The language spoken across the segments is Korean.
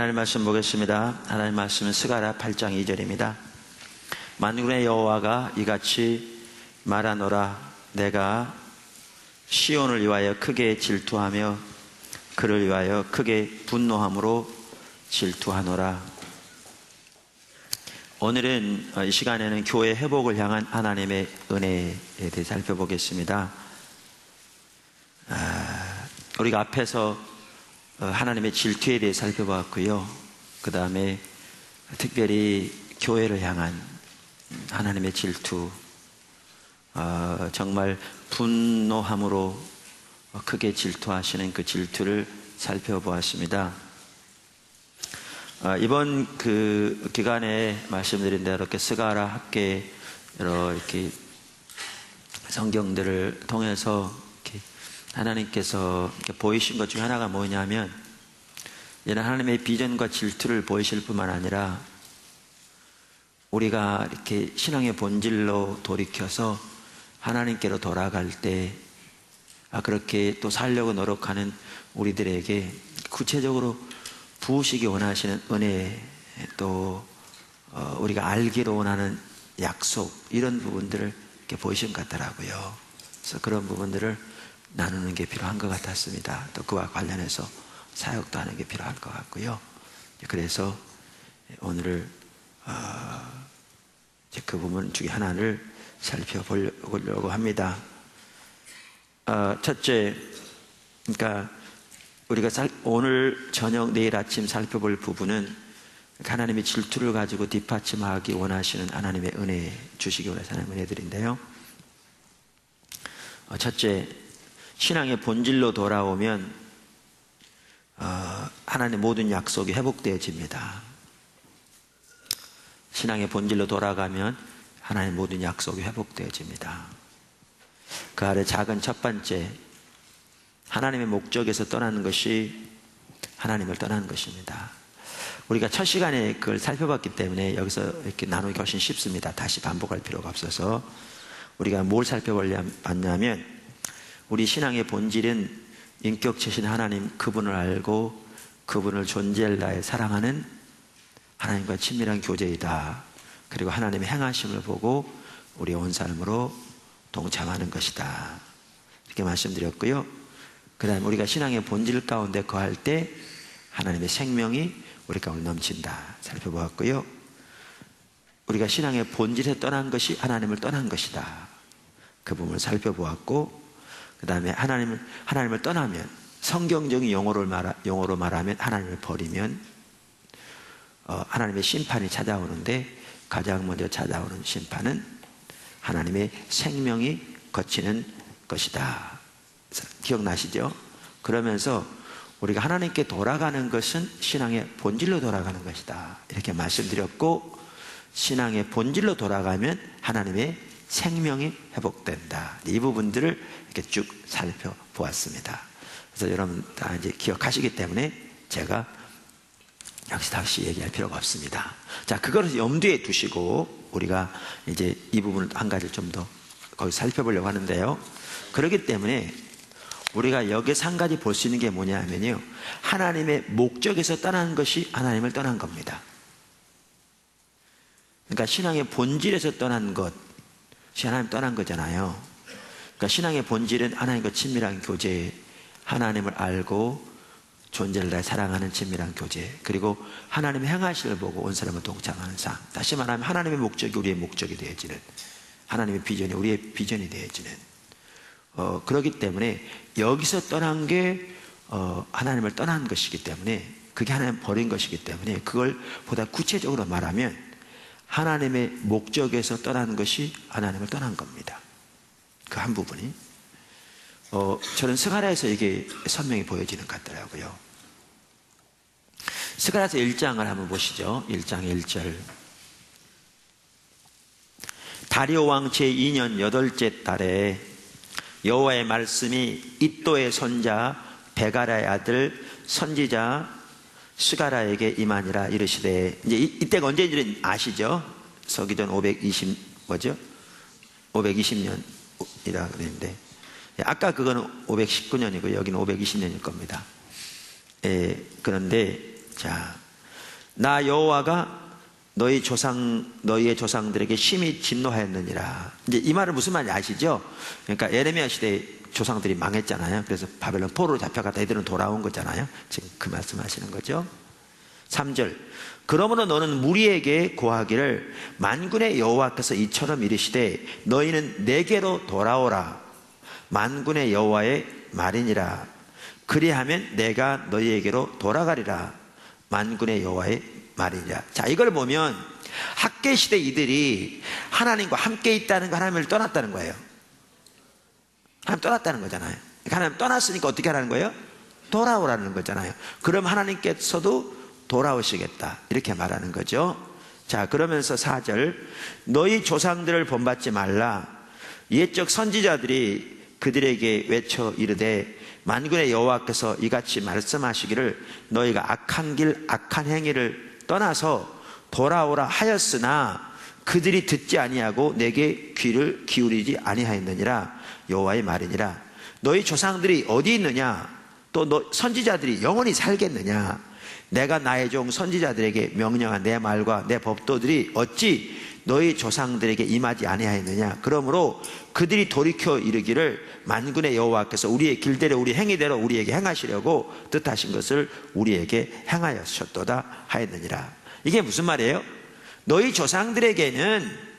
하나님 말씀 보겠습니다. 하나님 말씀은 스가랴 8장 2절입니다. 만군의 여호와가 이같이 말하노라. 내가 시온을 위하여 크게 질투하며 그를 위하여 크게 분노함으로 질투하노라. 오늘은 이 시간에는 교회 회복을 향한 하나님의 은혜에 대해 살펴보겠습니다. 우리가 앞에서 하나님의 질투에 대해 살펴봤고요. 그 다음에 특별히 교회를 향한 하나님의 질투, 정말 분노함으로 크게 질투하시는 그 질투를 살펴보았습니다. 이번 그 기간에 말씀드린 대로 이렇게 스가랴 학계 이렇게 성경들을 통해서 이렇게 하나님께서 이렇게 보이신 것 중에 하나가 뭐냐면, 이런 하나님의 비전과 질투를 보이실 뿐만 아니라 우리가 이렇게 신앙의 본질로 돌이켜서 하나님께로 돌아갈 때 그렇게 또 살려고 노력하는 우리들에게 구체적으로 부으시기 원하시는 은혜, 또 우리가 알기로 원하는 약속, 이런 부분들을 이렇게 보이신 것 같더라고요. 그래서 그런 부분들을 나누는 게 필요한 것 같았습니다. 또 그와 관련해서 사역도 하는 게 필요할 것 같고요. 그래서 오늘 그 부분 중에 하나를 살펴보려고 합니다. 첫째, 그러니까 우리가 오늘 저녁 내일 아침 살펴볼 부분은 하나님의 질투를 가지고 뒷받침하기 원하시는 하나님의 은혜, 주시기 원하시는 은혜들인데요. 첫째, 신앙의 본질로 돌아오면 하나님의 모든 약속이 회복되어집니다. 신앙의 본질로 돌아가면 하나님의 모든 약속이 회복되어집니다. 그 아래 작은 첫 번째, 하나님의 목적에서 떠나는 것이 하나님을 떠나는 것입니다. 우리가 첫 시간에 그걸 살펴봤기 때문에 여기서 이렇게 나누기 훨씬 쉽습니다. 다시 반복할 필요가 없어서. 우리가 뭘 살펴봤냐면, 우리 신앙의 본질은 인격체신 하나님, 그분을 알고 그분을 존재를 다해 사랑하는 하나님과 친밀한 교제이다. 그리고 하나님의 행하심을 보고 우리의 온 삶으로 동참하는 것이다. 이렇게 말씀드렸고요. 그 다음에 우리가 신앙의 본질 가운데 거할 때 하나님의 생명이 우리 가운데 넘친다. 살펴보았고요. 우리가 신앙의 본질에 떠난 것이 하나님을 떠난 것이다. 그 부분을 살펴보았고, 그 다음에 하나님을 떠나면, 성경적인 용어로 말하면 하나님을 버리면 하나님의 심판이 찾아오는데, 가장 먼저 찾아오는 심판은 하나님의 생명이 거치는 것이다. 기억나시죠? 그러면서 우리가 하나님께 돌아가는 것은 신앙의 본질로 돌아가는 것이다. 이렇게 말씀드렸고, 신앙의 본질로 돌아가면 하나님의 생명이 회복된다. 이 부분들을 이렇게 쭉 살펴보았습니다. 그래서 여러분 다 이제 기억하시기 때문에 제가 다시 얘기할 필요가 없습니다. 자, 그거를 염두에 두시고 우리가 이제 이 부분을 한 가지 좀 더 거기 살펴보려고 하는데요. 그렇기 때문에 우리가 여기서 한 가지 볼 수 있는 게 뭐냐면요, 하나님의 목적에서 떠난 것이 하나님을 떠난 겁니다. 그러니까 신앙의 본질에서 떠난 것이 하나님 떠난 거잖아요. 그러니까 신앙의 본질은 하나님과 친밀한 교제, 하나님을 알고 존재를 다해 사랑하는 친밀한 교제, 그리고 하나님의 행하심을 보고 온 사람을 동참하는 삶. 다시 말하면 하나님의 목적이 우리의 목적이 되어지는, 하나님의 비전이 우리의 비전이 되어지는, 그렇기 때문에 여기서 떠난 게 하나님을 떠난 것이기 때문에, 그게 하나님 버린 것이기 때문에, 그걸 보다 구체적으로 말하면 하나님의 목적에서 떠난 것이 하나님을 떠난 겁니다. 그 한 부분이 저는 스가랴에서 이게 선명히 보여지는 것 같더라고요. 스가랴서 1장을 한번 보시죠. 1장 1절. 다리오 왕 제2년 8째 달에 여호와의 말씀이 이또의 손자 베가랴의 아들 선지자 스가랴에게 임하니라. 이르시되, 이제 이때가 언제인지는 아시죠? 서기전 520년이라 그랬는데, 아까 그거는 519년이고 여기는 520년일 겁니다. 그런데 자, 나 여호와가 너희의 조상들에게 심히 진노하였느니라. 이제 이 말은 무슨 말인지 아시죠? 그러니까 예레미야 시대에 조상들이 망했잖아요. 그래서 바벨론 포로로 잡혀갔다 이들은 돌아온 거잖아요. 지금 그 말씀하시는 거죠. 3절, 그러므로 너는 무리에게 고하기를 만군의 여호와께서 이처럼 이르시되 너희는 내게로 돌아오라. 만군의 여호와의 말이니라. 그리하면 내가 너희에게로 돌아가리라. 만군의 여호와의 말이니라. 자, 이걸 보면 학계 시대 이들이 하나님과 함께 있다는 거, 하나님을 떠났다는 거예요. 하나님 떠났다는 거잖아요. 하나님 떠났으니까 어떻게 하라는 거예요? 돌아오라는 거잖아요. 그럼 하나님께서도 돌아오시겠다 이렇게 말하는 거죠. 자, 그러면서 4절, 너희 조상들을 본받지 말라. 옛적 선지자들이 그들에게 외쳐 이르되 만군의 여호와께서 이같이 말씀하시기를 너희가 악한 길 악한 행위를 떠나서 돌아오라 하였으나 그들이 듣지 아니하고 내게 귀를 기울이지 아니하였느니라. 여호와의 말이니라. 너희 조상들이 어디 있느냐? 또 선지자들이 영원히 살겠느냐? 내가 나의 종 선지자들에게 명령한 내 말과 내 법도들이 어찌 너희 조상들에게 임하지 아니하였느냐? 그러므로 그들이 돌이켜 이르기를 만군의 여호와께서 우리의 길대로 우리 행위대로 우리에게 행하시려고 뜻하신 것을 우리에게 행하였었도다 하였느니라. 이게 무슨 말이에요? 너희 조상들에게는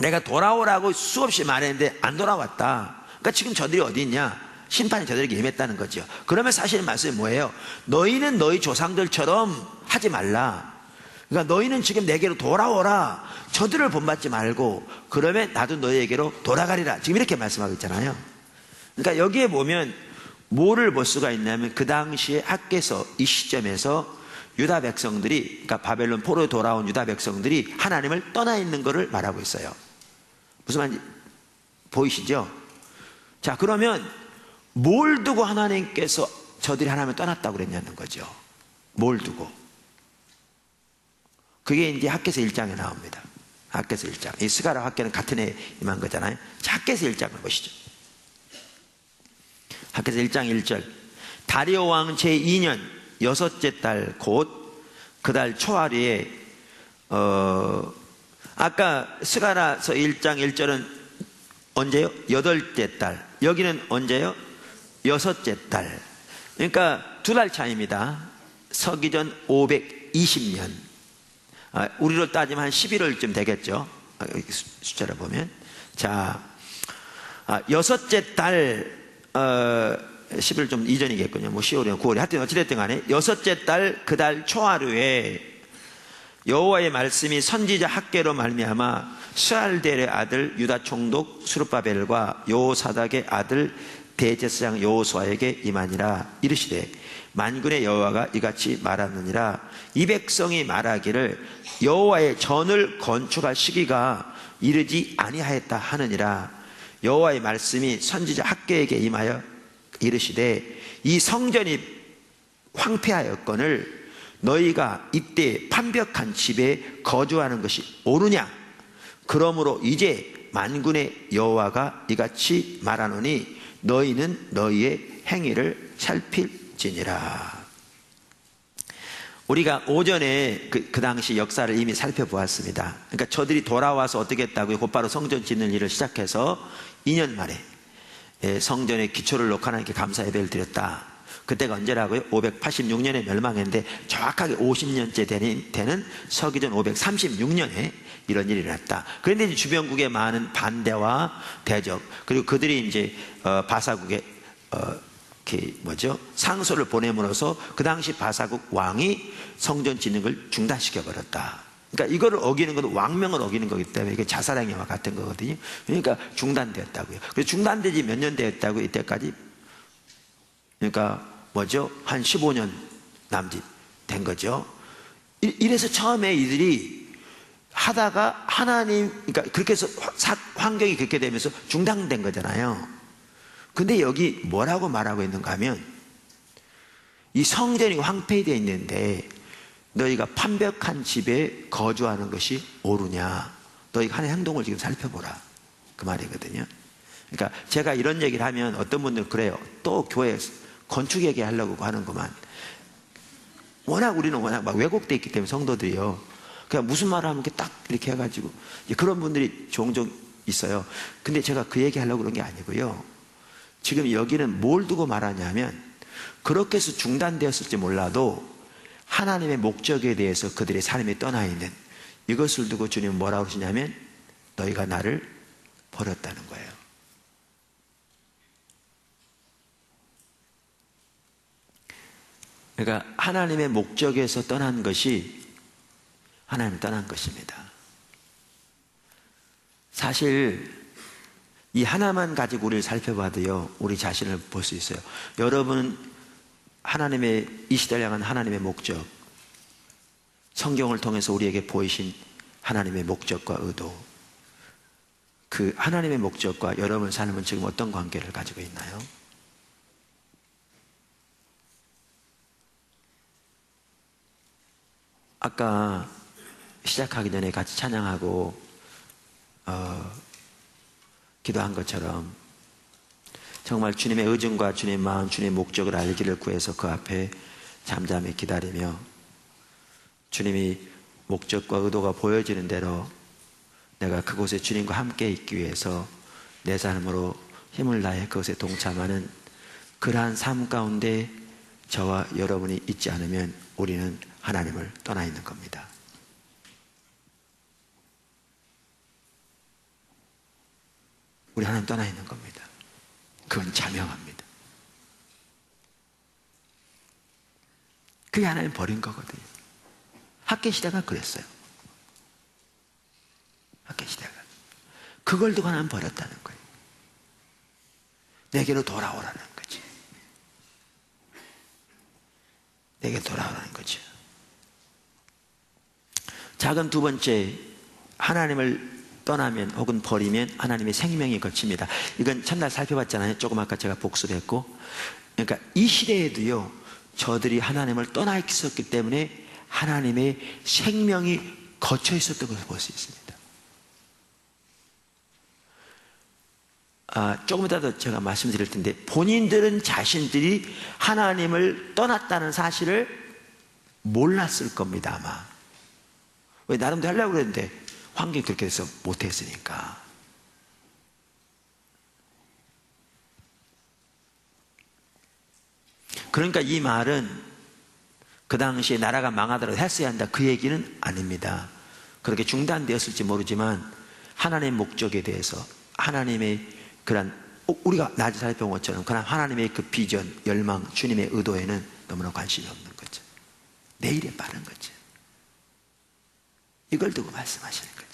내가 돌아오라고 수없이 말했는데 안 돌아왔다. 그러니까 지금 저들이 어디 있냐? 심판이 저들에게 임했다는 거죠. 그러면 사실 말씀이 뭐예요? 너희는 너희 조상들처럼 하지 말라. 그러니까 너희는 지금 내게로 돌아오라. 저들을 본받지 말고 그러면 나도 너희에게로 돌아가리라. 지금 이렇게 말씀하고 있잖아요. 그러니까 여기에 보면 뭐를 볼 수가 있냐면 그 당시에 학계서 이 시점에서 유다 백성들이, 그러니까 바벨론 포로에 돌아온 유다 백성들이 하나님을 떠나 있는 것을 말하고 있어요. 무슨 말인지 보이시죠? 자, 그러면 뭘 두고 하나님께서 저들이 하나님을 떠났다고 그랬냐는 거죠. 뭘 두고? 그게 이제 학계서 1장에 나옵니다. 학계서 1장. 이 스가랴 학계는 같은 해에 임한 거잖아요. 자, 학계서 1장을 보시죠. 학계서 1장 1절. 다리오 왕 제2년 여섯째 달 곧 그 달 초하루에 아까 스가랴서 1장 1절은 언제요? 8째 달. 여기는 언제요? 6째 달. 그러니까 2달 차이입니다. 서기전 520년. 우리로 따지면 한 11월쯤 되겠죠. 숫자를 보면. 자, 6째 달 10일 좀 이전이겠군요. 뭐 10월이나 9월이 하여튼 어찌됐든 간에 6째 달 그 달 초하루에 여호와의 말씀이 선지자 학계로 말미암아 스알델의 아들 유다 총독 스룹바벨과 여호사닥의 아들 대제사장 여호수아에게 임하니라. 이르시되 만군의 여호와가 이같이 말하느니라. 이 백성이 말하기를 여호와의 전을 건축할 시기가 이르지 아니하였다 하느니라. 여호와의 말씀이 선지자 학계에게 임하여 이르시되 이 성전이 황폐하였거늘 너희가 이때 판벽한 집에 거주하는 것이 옳으냐? 그러므로 이제 만군의 여호와가 이같이 말하노니 너희는 너희의 행위를 살필지니라. 우리가 오전에 그 당시 역사를 이미 살펴보았습니다. 그러니까 저들이 돌아와서 어떻게 했다고요? 곧바로 성전 짓는 일을 시작해서 2년 만에 성전의 기초를 놓고 하나님께 감사 예배를 드렸다. 그때가 언제라고요? 586년에 멸망했는데 정확하게 50년째 되는 서기전 536년에 이런 일이 일어났다. 그런데 이제 주변국의 많은 반대와 대적, 그리고 그들이 이제 바사국에 상소를 보냄으로써 그 당시 바사국 왕이 성전 짓는 걸 중단시켜 버렸다. 그러니까 이거를 어기는 건 왕명을 어기는 거기 때문에 이게 자살행위와 같은 거거든요. 그러니까 중단되었다고요. 그래서 중단되지 몇 년 되었다고 이때까지. 그러니까 한 15년 남짓 된 거죠. 이래서 처음에 이들이 하다가 하나님, 그러니까 그렇게 해서 환경이 그렇게 되면서 중단된 거잖아요. 근데 여기 뭐라고 말하고 있는가 하면 이 성전이 황폐되어 있는데 너희가 판벽한 집에 거주하는 것이 옳으냐? 너희가 하는 행동을 지금 살펴보라. 그 말이거든요. 그러니까 제가 이런 얘기를 하면 어떤 분들은 그래요. 또 교회 건축 얘기하려고 하는구만. 우리는 워낙 막 왜곡되어 있기 때문에 성도들이요. 그냥 무슨 말을 하면 딱 이렇게 해가지고 그런 분들이 종종 있어요. 근데 제가 그 얘기 하려고 그런 게 아니고요. 지금 여기는 뭘 두고 말하냐면 그렇게 해서 중단되었을지 몰라도 하나님의 목적에 대해서 그들의 삶이 떠나 있는 이것을 두고 주님은 뭐라고 하시냐면 너희가 나를 버렸다는 거예요. 그러니까 하나님의 목적에서 떠난 것이 하나님을 떠난 것입니다. 사실 이 하나만 가지고 우리를 살펴봐도요, 우리 자신을 볼 수 있어요. 여러분은 하나님의 이 시대를 향한 하나님의 목적, 성경을 통해서 우리에게 보이신 하나님의 목적과 의도, 그 하나님의 목적과 여러분 삶은 지금 어떤 관계를 가지고 있나요? 아까 시작하기 전에 같이 찬양하고 기도한 것처럼 정말 주님의 의중과 주님의 마음, 주님의 목적을 알기를 구해서 그 앞에 잠잠히 기다리며 주님이 목적과 의도가 보여지는 대로 내가 그곳에 주님과 함께 있기 위해서 내 삶으로 힘을 다해 그것에 동참하는 그러한 삶 가운데 저와 여러분이 있지 않으면 우리는 하나님을 떠나 있는 겁니다. 우리 하나님 떠나 있는 겁니다. 그건 자명합니다. 그게 하나님 버린 거거든요. 학교 시대가 그랬어요. 학교 시대가 그걸 두고 하나님 버렸다는 거예요. 내게로 돌아오라는 거지. 내게 돌아오라는 거죠. 작은 두 번째, 하나님을 떠나면 혹은 버리면 하나님의 생명이 거칩니다. 이건 첫날 살펴봤잖아요. 조금 아까 제가 복습했고, 그러니까 이 시대에도요, 저들이 하나님을 떠나 있었기 때문에 하나님의 생명이 거쳐 있었던 것을 볼 수 있습니다. 조금 이따도 제가 말씀드릴 텐데, 본인들은 자신들이 하나님을 떠났다는 사실을 몰랐을 겁니다, 아마. 왜 나름대로 하려고 그랬는데 환경이 그렇게 해서 못했으니까. 그러니까 이 말은 그 당시에 나라가 망하더라도 했어야 한다, 그 얘기는 아닙니다. 그렇게 중단되었을지 모르지만 하나님의 목적에 대해서, 하나님의 그런 우리가 낮에 살펴본 것처럼 그런 하나님의 그 비전, 열망, 주님의 의도에는 너무나 관심이 없는 거죠. 내일에 빠른 거죠. 이걸 두고 말씀하시는 거죠.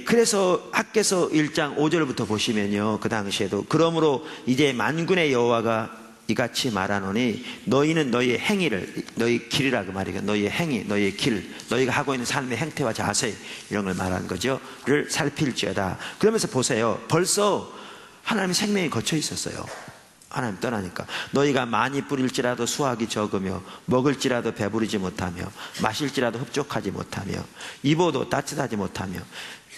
그래서 학개서 1장 5절부터 보시면요, 그 당시에도 그러므로 이제 만군의 여호와가 이같이 말하노니 너희는 너희의 행위를, 너희 길이라 그 말이에요. 너희의 행위, 너희의 길, 너희가 하고 있는 삶의 행태와 자세, 이런 걸 말하는 거죠. 를 살필지어다. 그러면서 보세요. 벌써 하나님의 생명이 거쳐 있었어요. 하나님 떠나니까. 너희가 많이 뿌릴지라도 수확이 적으며 먹을지라도 배부르지 못하며 마실지라도 흡족하지 못하며 입어도 따뜻하지 못하며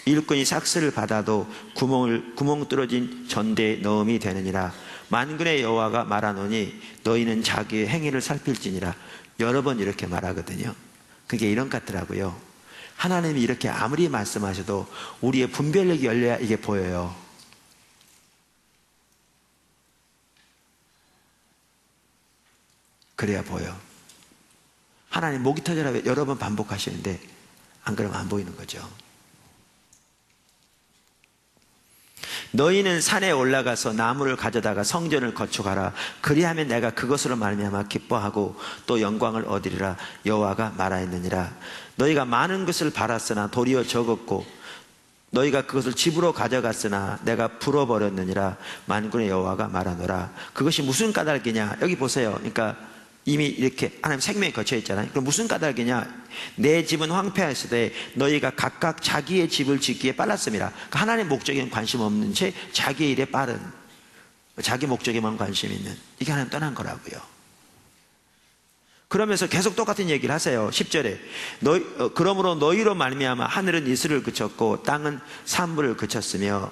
일꾼이 삭스를 받아도 구멍 뚫어진 전대에 넣음이 되느니라. 만군의 여호와가 말하노니 너희는 자기의 행위를 살필지니라. 여러 번 이렇게 말하거든요. 그게 이런 것 같더라고요. 하나님이 이렇게 아무리 말씀하셔도 우리의 분별력이 열려야 이게 보여요. 그래야 보여. 하나님 목이 터져라 여러 번 반복하시는데 안 그러면 안 보이는 거죠. 너희는 산에 올라가서 나무를 가져다가 성전을 거쳐가라. 그리하면 내가 그것으로 말미암아 기뻐하고 또 영광을 얻으리라. 여호와가 말하였느니라. 너희가 많은 것을 바랐으나 도리어 적었고 너희가 그것을 집으로 가져갔으나 내가 풀어버렸느니라. 만군의 여호와가 말하노라. 그것이 무슨 까닭이냐. 여기 보세요. 그러니까 이미 이렇게 하나님 생명이 거쳐 있잖아요. 그럼 무슨 까닭이냐? 내 집은 황폐하였을 때 너희가 각각 자기의 집을 짓기에 빨랐음이라. 그러니까 하나님의 목적에는 관심 없는 채 자기의 일에 빠른, 자기 목적에만 관심 있는, 이게 하나님 떠난 거라고요. 그러면서 계속 똑같은 얘기를 하세요. 10절에 그러므로 너희로 말미암아 하늘은 이슬을 그쳤고 땅은 산물을 그쳤으며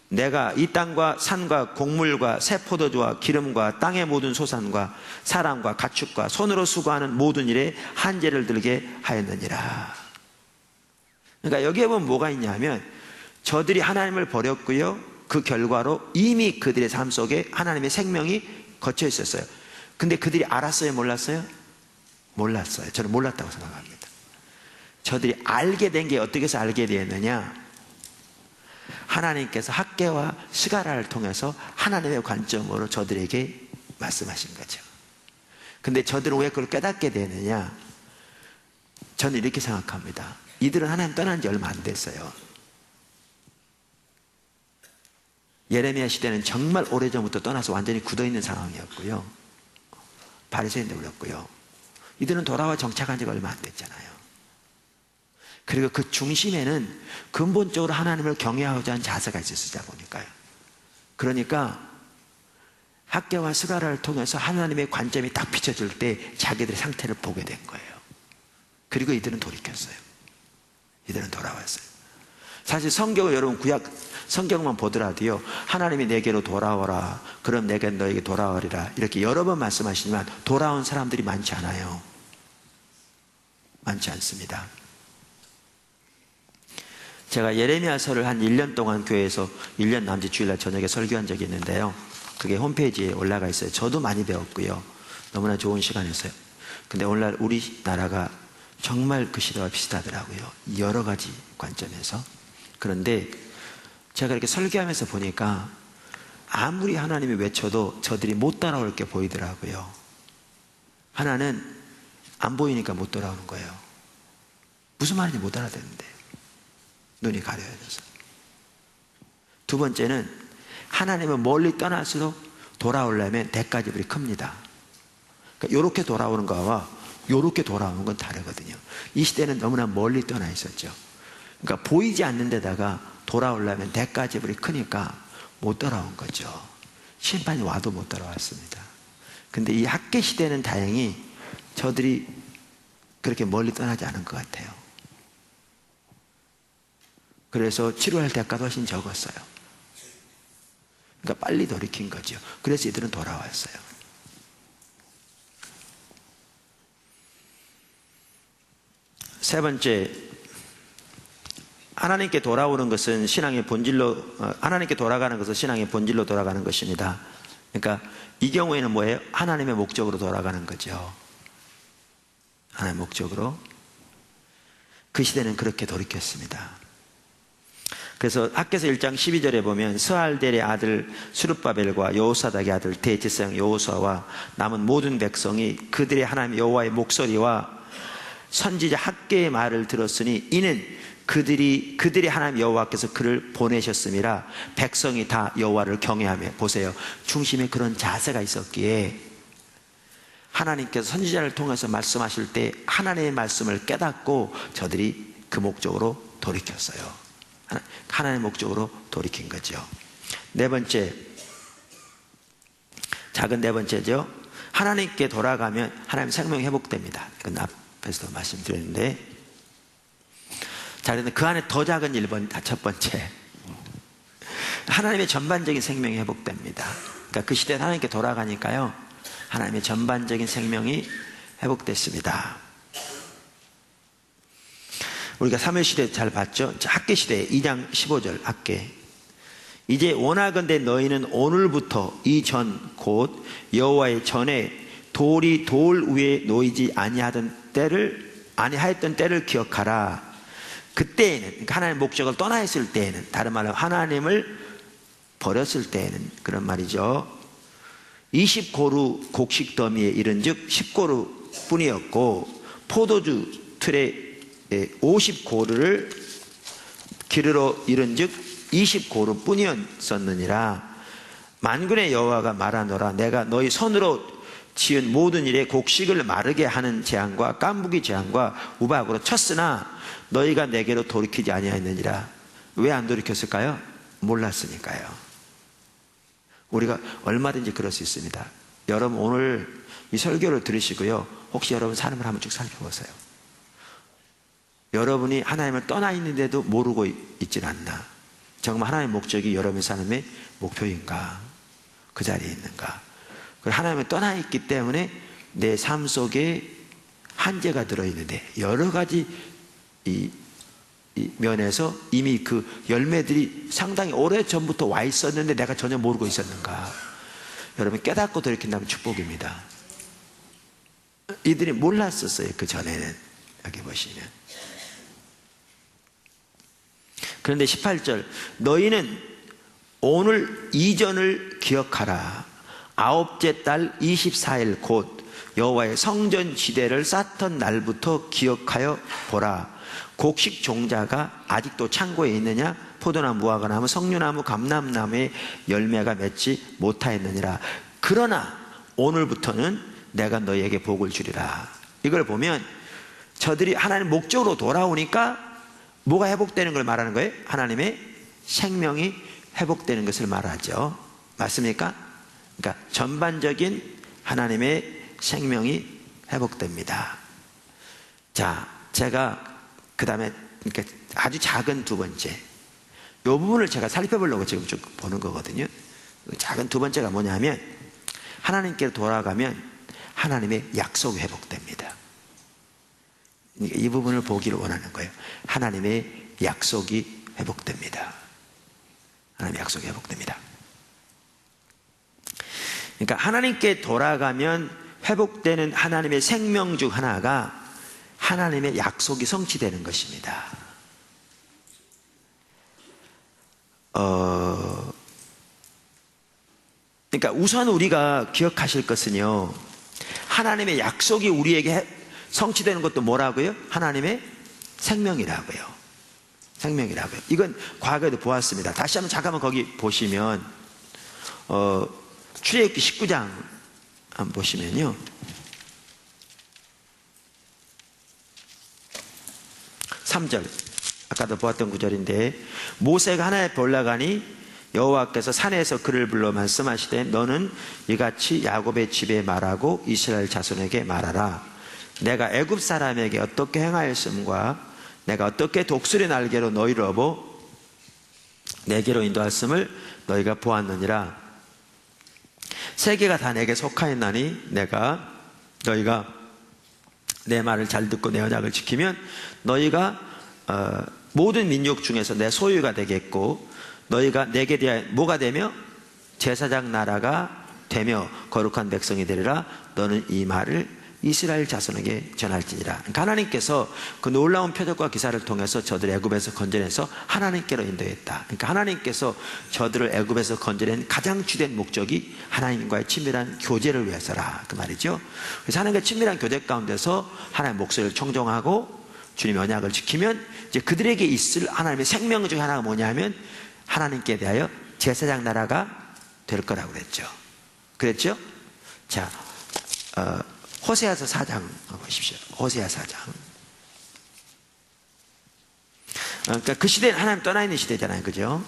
내가 이 땅과 산과 곡물과 새 포도주와 기름과 땅의 모든 소산과 사람과 가축과 손으로 수고하는 모든 일에 한제를 들게 하였느니라. 그러니까 여기에 보면 뭐가 있냐면 저들이 하나님을 버렸고요, 그 결과로 이미 그들의 삶 속에 하나님의 생명이 거쳐 있었어요. 근데 그들이 알았어요, 몰랐어요? 몰랐어요. 저는 몰랐다고 생각합니다. 저들이 알게 된 게 어떻게 해서 알게 되었느냐, 하나님께서 학개와 스가랴를 통해서 하나님의 관점으로 저들에게 말씀하신 거죠. 근데 저들은 왜 그걸 깨닫게 되느냐, 저는 이렇게 생각합니다. 이들은 하나님 떠난 지 얼마 안 됐어요. 예레미야 시대는 정말 오래전부터 떠나서 완전히 굳어있는 상황이었고요, 바리새인들 그랬고요. 이들은 돌아와 정착한 지가 얼마 안 됐잖아요. 그리고 그 중심에는 근본적으로 하나님을 경외하고자 하는 자세가 있었으다 보니까요. 그러니까 학개와 스가랴를 통해서 하나님의 관점이 딱 비춰질 때 자기들의 상태를 보게 된 거예요. 그리고 이들은 돌이켰어요. 이들은 돌아왔어요. 사실 성경을 여러분 구약 성경만 보더라도요, 하나님이 내게로 돌아오라, 그럼 내가 너에게 돌아오리라, 이렇게 여러 번 말씀하시지만 돌아온 사람들이 많지 않아요. 많지 않습니다. 제가 예레미야서를 한 1년 동안 교회에서 1년 남짓 주일날 저녁에 설교한 적이 있는데요, 그게 홈페이지에 올라가 있어요. 저도 많이 배웠고요, 너무나 좋은 시간이었어요. 근데 오늘날 우리나라가 정말 그 시대와 비슷하더라고요, 여러 가지 관점에서. 그런데 제가 이렇게 설교하면서 보니까 아무리 하나님이 외쳐도 저들이 못 따라올 게 보이더라고요. 하나는 안 보이니까 못 돌아오는 거예요. 무슨 말인지 못 알아듣는데 눈이 가려져서. 두 번째는 하나님은 멀리 떠날수록 돌아오려면 대가지불이 큽니다. 그러니까 이렇게 돌아오는 거와 이렇게 돌아오는 건 다르거든요. 이 시대는 너무나 멀리 떠나 있었죠. 그러니까 보이지 않는 데다가 돌아오려면 대가지불이 크니까 못 돌아온 거죠. 심판이 와도 못 돌아왔습니다. 근데 이 학개 시대는 다행히 저들이 그렇게 멀리 떠나지 않은 것 같아요. 그래서 치료할 대가도 훨씬 적었어요. 그러니까 빨리 돌이킨 거죠. 그래서 이들은 돌아왔어요. 세 번째, 하나님께 돌아오는 것은 신앙의 본질로, 하나님께 돌아가는 것은 신앙의 본질로 돌아가는 것입니다. 그러니까 이 경우에는 뭐예요? 하나님의 목적으로 돌아가는 거죠. 하나님의 목적으로. 그 시대는 그렇게 돌이켰습니다. 그래서 학개서 1장 12절에 보면 스알델의 아들 스룹바벨과 여호사닥의 아들 대제사장 여호수아와 남은 모든 백성이 그들의 하나님 여호와의 목소리와 선지자 학개의 말을 들었으니 이는 그들이 하나님 여호와께서 그를 보내셨음이라. 백성이 다 여호와를 경외하며, 보세요, 중심에 그런 자세가 있었기에 하나님께서 선지자를 통해서 말씀하실 때 하나님의 말씀을 깨닫고 저들이 그 목적으로 돌이켰어요. 하나님의 목적으로 돌이킨 거죠. 네 번째, 작은 네 번째죠. 하나님께 돌아가면 하나님 생명이 회복됩니다. 이건 앞에서도 말씀드렸는데, 자, 그런데 그 안에 더 작은 1번, 첫 번째, 하나님의 전반적인 생명이 회복됩니다. 그러니까 그 시대에 하나님께 돌아가니까요, 하나님의 전반적인 생명이 회복됐습니다. 우리가 사무엘시대 잘 봤죠? 학개시대 2장 15절 학개. 이제 원하건대 너희는 오늘부터 이 전 곧 여호와의 전에 돌이 돌 위에 놓이지 아니하였던 때를 기억하라. 그때에는, 그러니까 하나님의 목적을 떠나 있을 때에는, 다른 말로 하나님을 버렸을 때에는, 그런 말이죠, 20고루 곡식 더미에 이른즉 10고루 뿐이었고 포도주 틀에 50고루를 기르러 이른즉 20고루 뿐이었느니라. 만군의 여호와가 말하노라. 내가 너희 손으로 지은 모든 일에 곡식을 마르게 하는 재앙과 깐부기 재앙과 우박으로 쳤으나 너희가 내게로 돌이키지 아니하였느니라. 왜 안 돌이켰을까요? 몰랐으니까요. 우리가 얼마든지 그럴 수 있습니다. 여러분 오늘 이 설교를 들으시고요, 혹시 여러분 삶을 한번 쭉 살펴보세요. 여러분이 하나님을 떠나 있는데도 모르고 있질 않나? 정말 하나님의 목적이 여러분의 삶의 목표인가? 그 자리에 있는가? 하나님을 떠나 있기 때문에 내 삶 속에 한계가 들어있는데 여러 가지 이 면에서 이미 그 열매들이 상당히 오래전부터 와 있었는데 내가 전혀 모르고 있었는가? 여러분 깨닫고 돌이킨다면 축복입니다. 이들이 몰랐었어요. 그 전에는. 여기 보시면. 그런데 18절 너희는 오늘 이전을 기억하라. 아홉째 달 24일 곧 여호와의 성전 지대를 쌓던 날부터 기억하여 보라. 곡식 종자가 아직도 창고에 있느냐? 포도나무, 무화과나무, 석류나무, 감람나무의 열매가 맺지 못하였느니라. 그러나 오늘부터는 내가 너희에게 복을 주리라. 이걸 보면 저들이 하나님 목적으로 돌아오니까 뭐가 회복되는 걸 말하는 거예요? 하나님의 생명이 회복되는 것을 말하죠. 맞습니까? 그러니까 전반적인 하나님의 생명이 회복됩니다. 자, 제가 그 다음에 그러니까 아주 작은 두 번째 이 부분을 제가 살펴보려고 지금 쭉 보는 거거든요. 작은 두 번째가 뭐냐면 하나님께 돌아가면 하나님의 약속이 회복됩니다. 그러니까 이 부분을 보기를 원하는 거예요. 하나님의 약속이 회복됩니다. 하나님의 약속이 회복됩니다. 그러니까 하나님께 돌아가면 회복되는 하나님의 생명 중 하나가 하나님의 약속이 성취되는 것입니다. 그러니까 우선 우리가 기억하실 것은요, 하나님의 약속이 우리에게 성취되는 것도 뭐라고요? 하나님의 생명이라고요. 생명이라고요. 이건 과거에도 보았습니다. 다시 한번 잠깐만 거기 보시면 출애굽기 19장 한번 보시면요, 3절 아까도 보았던 구절인데 모세가 하나님 앞에 올라가니 여호와께서 산에서 그를 불러 말씀하시되 너는 이같이 야곱의 집에 말하고 이스라엘 자손에게 말하라. 내가 애굽 사람에게 어떻게 행하였음과 내가 어떻게 독수리 날개로 너희를 업어 내게로 인도하였음을 너희가 보았느니라. 세계가 다 내게 속하였나니 너희가 내 말을 잘 듣고 내 언약을 지키면 너희가 모든 민족 중에서 내 소유가 되겠고 너희가 내게 대하여 뭐가 되며 제사장 나라가 되며 거룩한 백성이 되리라. 너는 이 말을 이스라엘 자손에게 전할지니라. 그러니까 하나님께서 그 놀라운 표적과 기사를 통해서 저들을 애굽에서 건져내서 하나님께로 인도했다. 그러니까 하나님께서 저들을 애굽에서 건져낸 가장 주된 목적이 하나님과의 친밀한 교제를 위해서라, 그 말이죠. 그래서 하나님과 친밀한 교제 가운데서 하나님의 목소리를 청종하고 주님의 언약을 지키면 이제 그들에게 있을 하나님의 생명 중 하나가 뭐냐면 하나님께 대하여 제사장 나라가 될 거라고 그랬죠. 자, 호세아서 4장 보십시오. 호세아 4장. 그러니까 그 시대는 하나님 떠나 있는 시대잖아요, 그죠?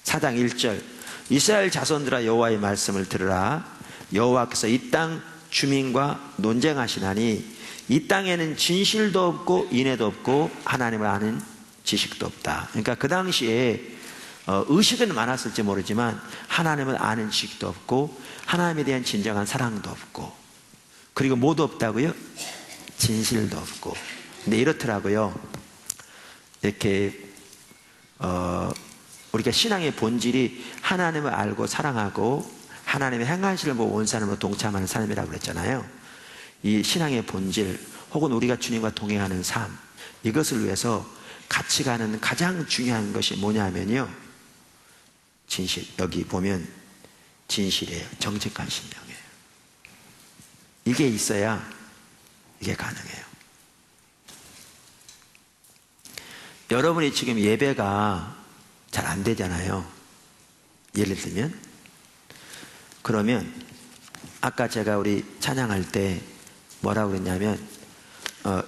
4장 1절 이스라엘 자손들아 여호와의 말씀을 들으라. 여호와께서 이 땅 주민과 논쟁하시나니 이 땅에는 진실도 없고 인애도 없고 하나님을 아는 지식도 없다. 그러니까 그 당시에 의식은 많았을지 모르지만 하나님을 아는 지식도 없고 하나님에 대한 진정한 사랑도 없고 그리고 뭐도 없다고요? 진실도 없고. 근데 이렇더라고요. 이렇게 우리가 신앙의 본질이 하나님을 알고 사랑하고 하나님의 행하시를 보고 온 사람으로 동참하는 삶이라고 그랬잖아요. 이 신앙의 본질 혹은 우리가 주님과 동행하는 삶, 이것을 위해서 같이 가는 가장 중요한 것이 뭐냐면요, 진실. 여기 보면 진실이에요. 정직한 신앙이에요. 이게 있어야 이게 가능해요. 여러분이 지금 예배가 잘 안 되잖아요. 예를 들면 그러면 아까 제가 우리 찬양할 때 뭐라고 그랬냐면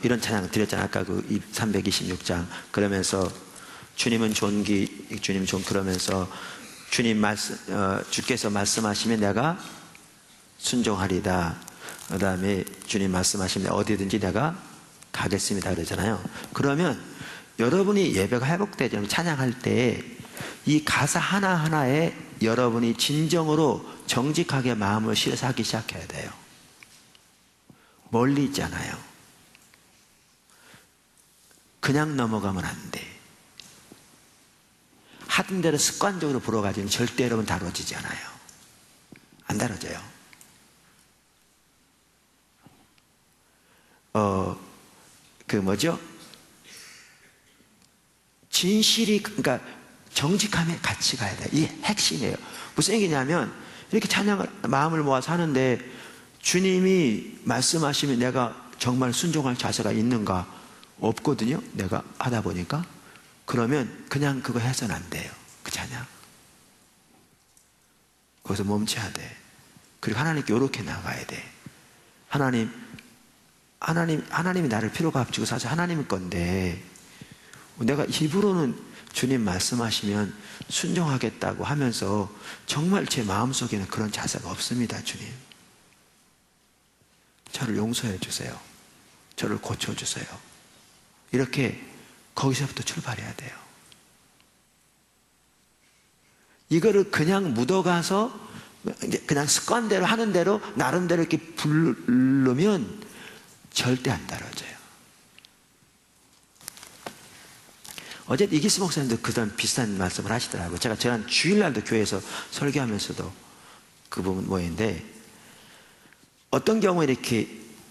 이런 찬양 드렸잖아요. 아까 그 326장 그러면서 주님은 존귀, 주님 존, 그러면서 주님 주께서 말씀하시면 내가 순종하리다. 그 다음에 주님 말씀하시면 어디든지 내가 가겠습니다 그러잖아요. 그러면 여러분이 예배가 회복되지 않으면 찬양할 때 이 가사 하나하나에 여러분이 진정으로 정직하게 마음을 실어서 하기 시작해야 돼요. 멀리 있잖아요. 그냥 넘어가면 안 돼. 하던 대로 습관적으로 불어가지고는 절대 여러분 다뤄지지 않아요. 안 다뤄져요. 진실이, 그러니까 정직함에 같이 가야 돼. 이게 핵심이에요. 무슨 얘기냐면, 이렇게 찬양을, 마음을 모아서 하는데, 주님이 말씀하시면 내가 정말 순종할 자세가 있는가? 없거든요. 내가 하다 보니까. 그러면 그냥 그거 해서는 안 돼요. 그 찬양. 거기서 멈춰야 돼. 그리고 하나님께 이렇게 나가야 돼. 하나님이 나를 필요가 합치고 사실 하나님 건데, 내가 입으로는 주님 말씀하시면 순종하겠다고 하면서 정말 제 마음속에는 그런 자세가 없습니다. 주님, 저를 용서해 주세요. 저를 고쳐주세요. 이렇게 거기서부터 출발해야 돼요. 이거를 그냥 묻어가서 그냥 습관대로 하는 대로 나름대로 이렇게 부르면 절대 안 다뤄져요. 어제 이기스 목사님도 그런 비슷한 말씀을 하시더라고요. 제가 지난 주일날도 교회에서 설교하면서도 그 부분 뭐인데, 어떤 경우에 이렇게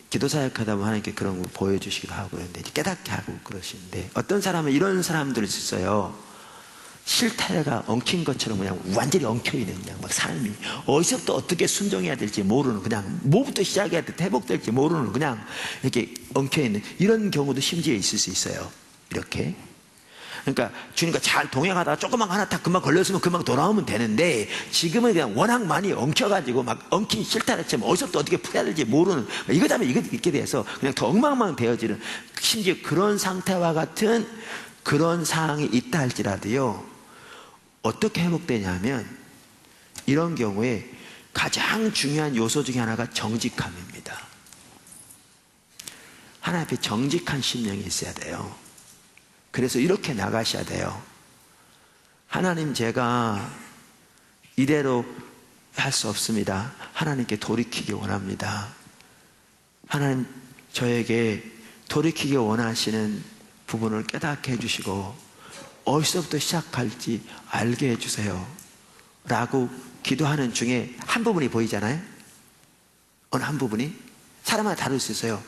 기도 사역하다 보면 하나님께 그런 거 보여주시기도 하고 그런데 깨닫게 하고 그러시는데, 어떤 사람은 이런 사람들이 있어요. 실타래가 엉킨 것처럼 그냥 완전히 엉켜있는, 그냥 막 삶이 어디서부터 어떻게 순종해야 될지 모르는, 그냥 뭐부터 시작해야 돼 회복될지 모르는, 그냥 이렇게 엉켜있는 이런 경우도 심지어 있을 수 있어요. 이렇게. 그러니까 주님과 잘 동행하다가 조그만 하나 딱 금방 걸렸으면 금방 돌아오면 되는데, 지금은 그냥 워낙 많이 엉켜가지고 막 엉킨 실타래처럼 어디서부터 어떻게 풀어야 될지 모르는, 이거 잡으면 이거 있게 돼서 그냥 더 엉망망 되어지는, 심지어 그런 상태와 같은 그런 상황이 있다 할지라도요, 어떻게 회복되냐면, 이런 경우에 가장 중요한 요소 중에 하나가 정직함입니다. 하나님 앞에 정직한 심령이 있어야 돼요. 그래서 이렇게 나가셔야 돼요. 하나님, 제가 이대로 할 수 없습니다. 하나님께 돌이키기 원합니다. 하나님, 저에게 돌이키기 원하시는 부분을 깨닫게 해주시고 어디서부터 시작할지 알게 해주세요 라고 기도하는 중에 한 부분이 보이잖아요. 어느 한 부분이 사람마다 다를 수 있어요.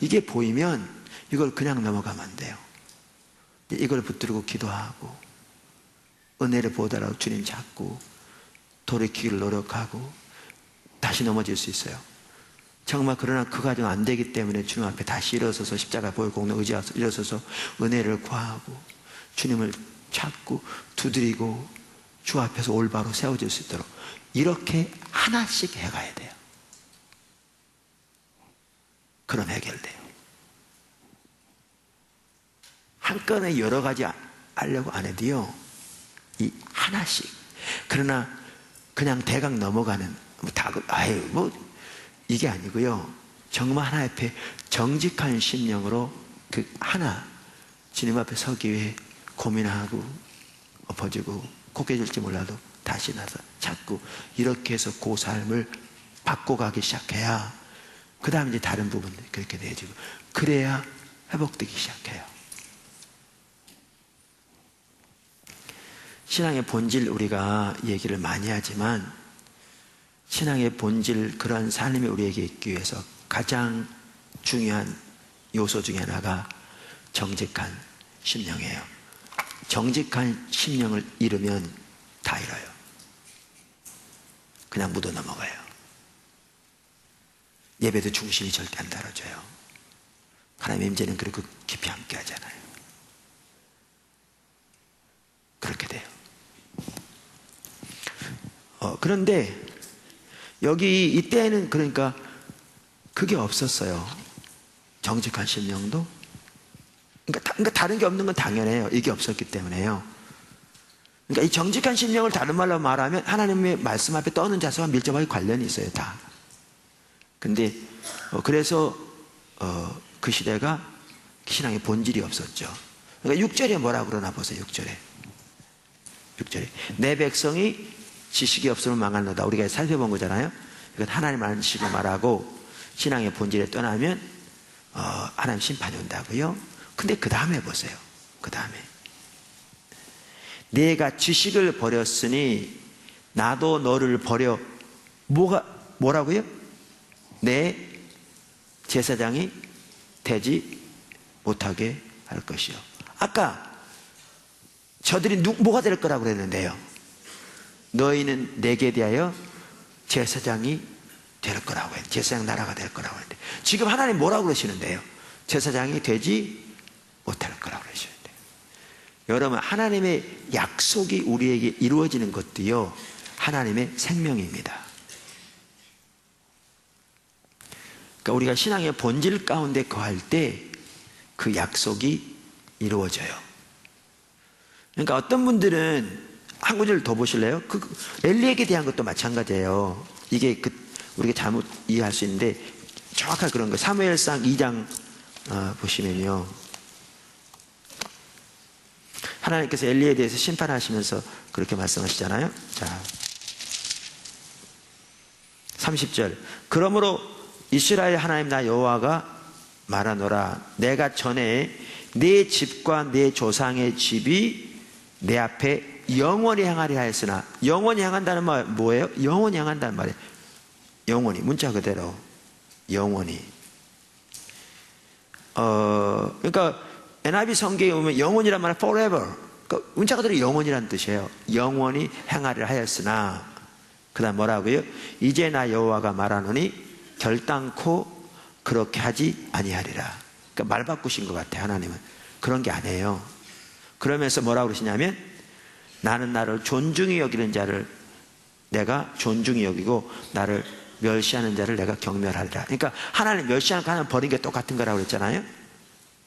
이게 보이면 이걸 그냥 넘어가면 안 돼요. 이걸 붙들고 기도하고 은혜를 보다라도 주님 잡고 돌이키기를 노력하고 다시 넘어질 수 있어요. 정말 그러나 그 과정 안 되기 때문에 주님 앞에 다시 일어서서 십자가 보혈 공로 의지하서 일어서서 은혜를 구하고 주님을 찾고 두드리고 주 앞에서 올바로 세워질 수 있도록 이렇게 하나씩 해가야 돼요. 그럼 해결돼요. 한 건에 여러 가지 하려고 안 해도요, 이 하나씩. 그러나 그냥 대강 넘어가는 이게 아니고요, 정말 하나 앞에 정직한 심령으로 그 하나 주님 앞에 서기 위해 고민하고 엎어지고 고개질지 몰라도 다시 나서 찾고 이렇게 해서 그 삶을 바꿔가기 시작해야 그 다음에 이제 다른 부분들이 그렇게 내지고, 그래야 회복되기 시작해요. 신앙의 본질, 우리가 얘기를 많이 하지만 신앙의 본질, 그러한 삶이 우리에게 있기 위해서 가장 중요한 요소 중에 하나가 정직한 심령이에요. 정직한 심령을 잃으면 다 잃어요. 그냥 묻어 넘어가요. 예배도 중심이 절대 안 다뤄져요. 하나님의 임재는 그렇게 깊이 함께 하잖아요. 그렇게 돼요. 그런데 여기 이때는 그러니까 그게 없었어요. 정직한 심령도. 그러니까 다른 게 없는 건 당연해요. 이게 없었기 때문에요. 그러니까 이 정직한 심령을 다른 말로 말하면 하나님의 말씀 앞에 떠는 자세와 밀접하게 관련이 있어요, 다. 근데 그래서 그 시대가 신앙의 본질이 없었죠. 그러니까 6절에 뭐라 그러나 보세요. 6절에 6절에 내 백성이 지식이 없으면 망하노다. 우리가 살펴본 거잖아요. 이건 하나님 아는 지식을 말하고 신앙의 본질에 떠나면 하나님 심판이 온다고요. 근데 그 다음에 보세요. 그 다음에 내가 지식을 버렸으니 나도 너를 버려 뭐라고요? 내 제사장이 되지 못하게 할 것이요. 아까 저들이 뭐가 될 거라고 그랬는데요. 너희는 내게 대하여 제사장이 될 거라고 해요. 제사장 나라가 될 거라고 했는데 지금 하나님 뭐라고 그러시는데요? 제사장이 되지 못할 거라고 그러시는데 여러분 하나님의 약속이 우리에게 이루어지는 것도요 하나님의 생명입니다. 그러니까 우리가 신앙의 본질 가운데 거할 때 그 약속이 이루어져요. 그러니까 어떤 분들은 한 구절 더 보실래요? 그 엘리에게 대한 것도 마찬가지예요. 이게 우리가 잘못 이해할 수 있는데 정확하게 그런 거예요. 사무엘상 2장 보시면요. 하나님께서 엘리에 대해서 심판하시면서 그렇게 말씀하시잖아요. 자, 30절. 그러므로 이스라엘 하나님 나 여호와가 말하노라. 내가 전에 내 집과 내 조상의 집이 내 앞에 영원히 향하리 하였으나, 영원히 향한다는 말 뭐예요? 영원히 향한다는 말이에요. 영원히, 문자 그대로 영원히. 그러니까 NIV 성경에 보면 영원이란 말은 forever, 그러니까 문자 그대로 영원이란 뜻이에요. 영원히 행하리라 하였으나, 그 다음 뭐라고요? 이제 나 여호와가 말하노니 결단코 그렇게 하지 아니하리라. 그러니까 말 바꾸신 것 같아요. 하나님은 그런 게 아니에요. 그러면서 뭐라고 그러시냐면 나는 나를 존중히 여기는 자를 내가 존중히 여기고 나를 멸시하는 자를 내가 경멸하리라. 그러니까 하나님 멸시하는 거 하나님 버린 게 똑같은 거라고 그랬잖아요.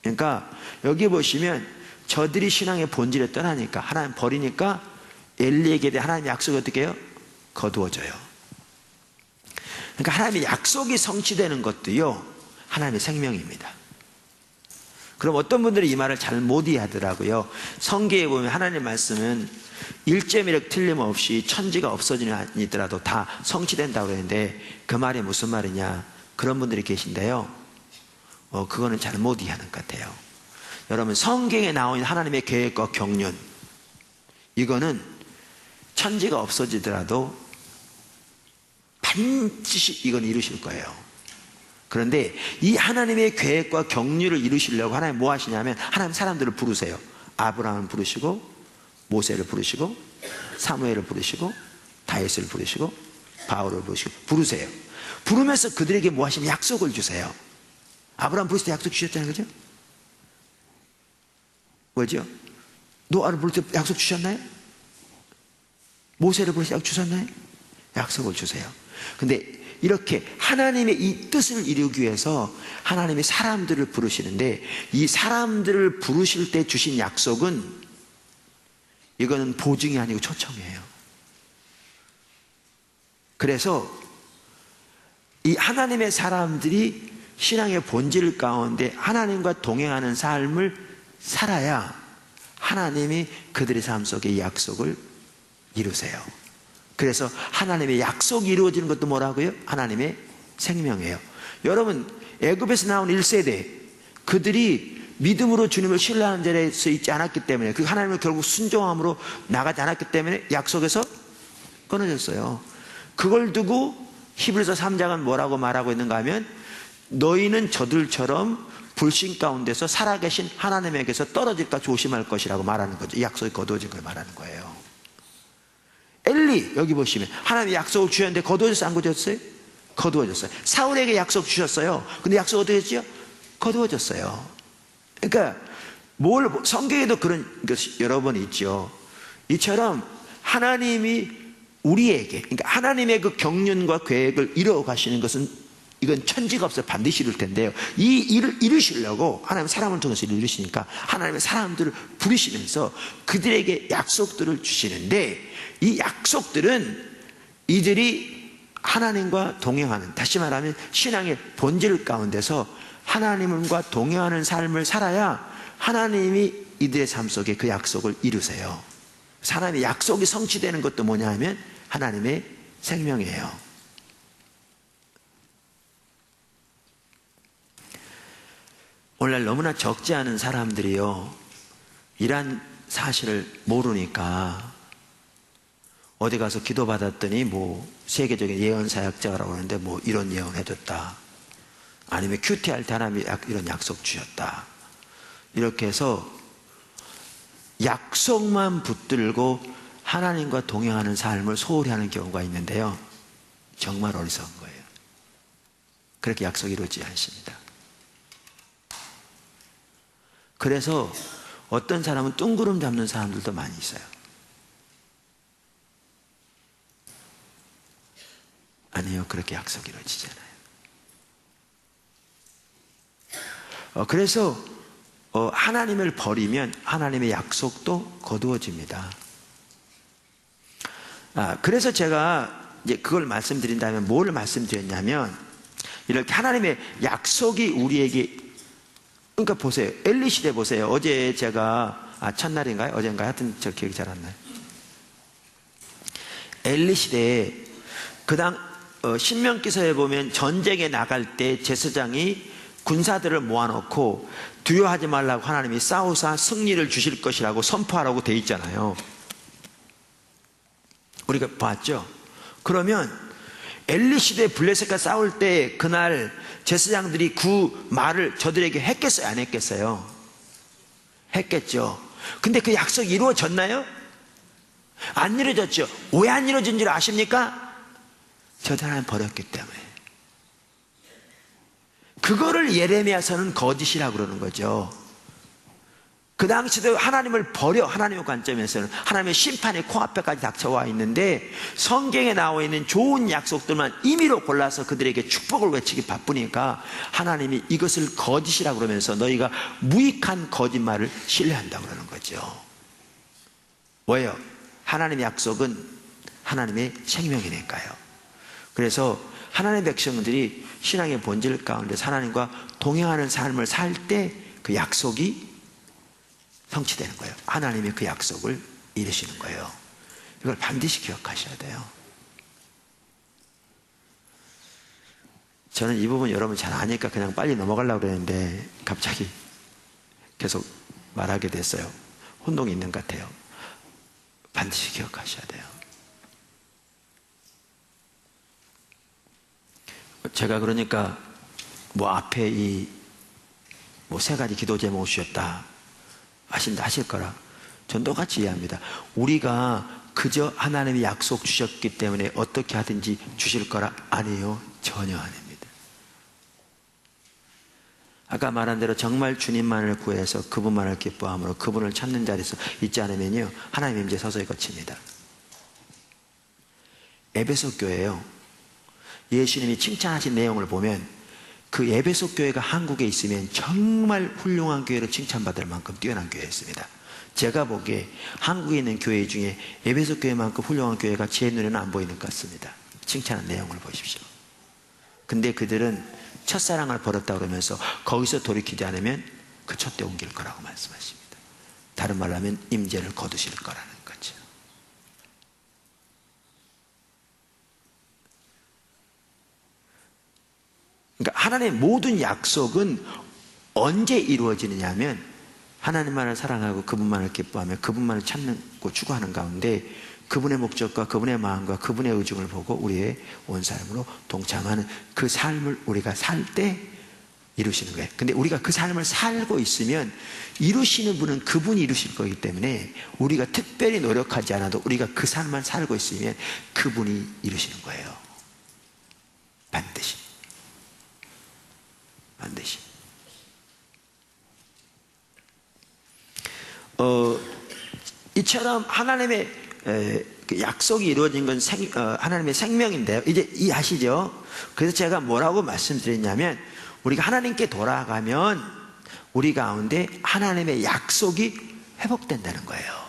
그러니까 여기 보시면 저들이 신앙의 본질에 떠나니까, 하나님 버리니까 엘리에게 대해 하나님의 약속이 어떻게 해요? 거두어져요. 그러니까 하나님의 약속이 성취되는 것도요 하나님의 생명입니다. 그럼 어떤 분들이 이 말을 잘 못 이해하더라고요. 성경에 보면 하나님 말씀은 1.1획 틀림없이 천지가 없어지더라도 다 성취된다고 그랬는데 그 말이 무슨 말이냐, 그런 분들이 계신데요 그거는 잘 못 이해하는 것 같아요. 여러분 성경에 나온 하나님의 계획과 경륜, 이거는 천지가 없어지더라도 반드시 이건 이루실 거예요. 그런데 이 하나님의 계획과 경륜을 이루시려고 하나님 뭐 하시냐면 하나님 사람들을 부르세요. 아브라함을 부르시고 모세를 부르시고 사무엘을 부르시고 다윗을 부르시고 바울을 부르시고 부르세요. 부르면서 그들에게 뭐 하시면 약속을 주세요. 아브라함 부르실 때 약속 주셨잖아요. 그죠? 뭐죠? 노아를 부를 때 약속 주셨나요? 모세를 부를 때 약속 주셨나요? 약속을 주세요. 근데 이렇게 하나님의 이 뜻을 이루기 위해서 하나님이 사람들을 부르시는데, 이 사람들을 부르실 때 주신 약속은 이거는 보증이 아니고 초청이에요. 그래서 이 하나님의 사람들이 신앙의 본질 가운데 하나님과 동행하는 삶을 살아야 하나님이 그들의 삶 속에 이 약속을 이루세요. 그래서 하나님의 약속이 이루어지는 것도 뭐라고요? 하나님의 생명이에요. 여러분 애굽에서 나온 1세대 그들이 믿음으로 주님을 신뢰하는 자리에 서 있지 않았기 때문에, 그 하나님을 결국 순종함으로 나가지 않았기 때문에 약속에서 끊어졌어요. 그걸 두고 히브리서 3장은 뭐라고 말하고 있는가 하면 너희는 저들처럼 불신 가운데서 살아계신 하나님에게서 떨어질까 조심할 것이라고 말하는 거죠. 이 약속이 거두어진 걸 말하는 거예요. 엘리 여기 보시면 하나님이 약속을 주셨는데 거두어졌어요? 안 거두어졌어요? 거두어졌어요. 사울에게 약속 주셨어요. 근데 약속 어떻게 했죠? 거두어졌어요. 그러니까 성경에도 그런 것이 여러 번 있죠. 이처럼 하나님이 우리에게, 그러니까 하나님의 그 경륜과 계획을 이루어 가시는 것은 이건 천지가 없어요. 반드시 이룰 텐데요, 이 일을 이루시려고 하나님 사람을 통해서 이루시니까 하나님의 사람들을 부르시면서 그들에게 약속들을 주시는데, 이 약속들은 이들이 하나님과 동행하는, 다시 말하면 신앙의 본질 가운데서 하나님과 동행하는 삶을 살아야 하나님이 이들의 삶 속에 그 약속을 이루세요. 하나님의 약속이 성취되는 것도 뭐냐 하면 하나님의 생명이에요. 오늘날 너무나 적지 않은 사람들이요, 이러한 사실을 모르니까 어디 가서 기도받았더니 뭐 세계적인 예언사역자라고 하는데 뭐 이런 예언 해줬다, 아니면 큐티할 때 하나님이 이런 약속 주셨다, 이렇게 해서 약속만 붙들고 하나님과 동행하는 삶을 소홀히 하는 경우가 있는데요, 정말 어리석은 거예요. 그렇게 약속이 이루어지지 않습니다. 그래서 어떤 사람은 뜬구름 잡는 사람들도 많이 있어요. 아니요, 그렇게 약속이 이루어지잖아요. 그래서 하나님을 버리면 하나님의 약속도 거두어집니다. 그래서 제가 이제 그걸 말씀드린다면 뭘 말씀드렸냐면, 이렇게 하나님의 약속이 우리에게, 그러니까 보세요. 엘리 시대 보세요. 어제 제가 첫날인가요? 어젠가요? 하여튼 저 기억이 잘 안 나요. 엘리 시대에 그당 신명기서에 보면 전쟁에 나갈 때 제사장이 군사들을 모아놓고 두려워하지 말라고 하나님이 싸우사 승리를 주실 것이라고 선포하라고 돼 있잖아요. 우리가 봤죠? 그러면 엘리 시대 블레셋과 싸울 때 그날 제사장들이 그 말을 저들에게 했겠어요? 안 했겠어요? 했겠죠. 근데 그 약속이 이루어졌나요? 안 이루어졌죠. 왜 안 이루어진 줄 아십니까? 저들 하나님 버렸기 때문에. 그거를 예레미야서는 거짓이라고 그러는 거죠. 그 당시도 하나님을 버려, 하나님의 관점에서는 하나님의 심판이 코앞에까지 닥쳐와 있는데, 성경에 나와 있는 좋은 약속들만 임의로 골라서 그들에게 축복을 외치기 바쁘니까 하나님이 이것을 거짓이라고 그러면서 너희가 무익한 거짓말을 신뢰한다고 그러는 거죠. 왜요? 하나님의 약속은 하나님의 생명이니까요. 그래서 하나님의 백성들이 신앙의 본질 가운데 하나님과 동행하는 삶을 살 때 그 약속이 성취되는 거예요. 하나님이 그 약속을 이루시는 거예요. 이걸 반드시 기억하셔야 돼요. 저는 이 부분 여러분 잘 아니까 그냥 빨리 넘어가려고 그랬는데 갑자기 계속 말하게 됐어요. 혼동이 있는 것 같아요. 반드시 기억하셔야 돼요. 제가 그러니까 뭐 앞에 이 뭐 세 가지 기도 제목을 주셨다 하실 거라 전 똑같이 이해합니다. 우리가 그저 하나님이 약속 주셨기 때문에 어떻게 하든지 주실 거라 아니에요. 전혀 아닙니다. 아까 말한 대로 정말 주님만을 구해서 그분만을 기뻐함으로 그분을 찾는 자리에서 있지 않으면요, 하나님 임재 서서히 거칩니다. 에베소 교회요, 예수님이 칭찬하신 내용을 보면 그 에베소 교회가 한국에 있으면 정말 훌륭한 교회로 칭찬받을 만큼 뛰어난 교회였습니다. 제가 보기에 한국에 있는 교회 중에 에베소 교회만큼 훌륭한 교회가 제 눈에는 안 보이는 것 같습니다. 칭찬한 내용을 보십시오. 근데 그들은 첫사랑을 버렸다고 그러면서 거기서 돌이키지 않으면 그 촛대 옮길 거라고 말씀하십니다. 다른 말로 하면 임재를 거두실 거라는 거죠. 그러니까 하나님의 모든 약속은 언제 이루어지느냐 하면 하나님만을 사랑하고 그분만을 기뻐하며 그분만을 찾고 추구하는 가운데 그분의 목적과 그분의 마음과 그분의 의중을 보고 우리의 온 삶으로 동참하는 그 삶을 우리가 살 때 이루시는 거예요. 근데 우리가 그 삶을 살고 있으면 이루시는 분은 그분이 이루실 거기 때문에 우리가 특별히 노력하지 않아도 우리가 그 삶을 살고 있으면 그분이 이루시는 거예요. 반드시. 반드시. 이처럼 하나님의 그 약속이 이루어진 건 하나님의 생명인데요. 이제 이해하시죠? 그래서 제가 뭐라고 말씀드렸냐면, 우리가 하나님께 돌아가면 우리 가운데 하나님의 약속이 회복된다는 거예요.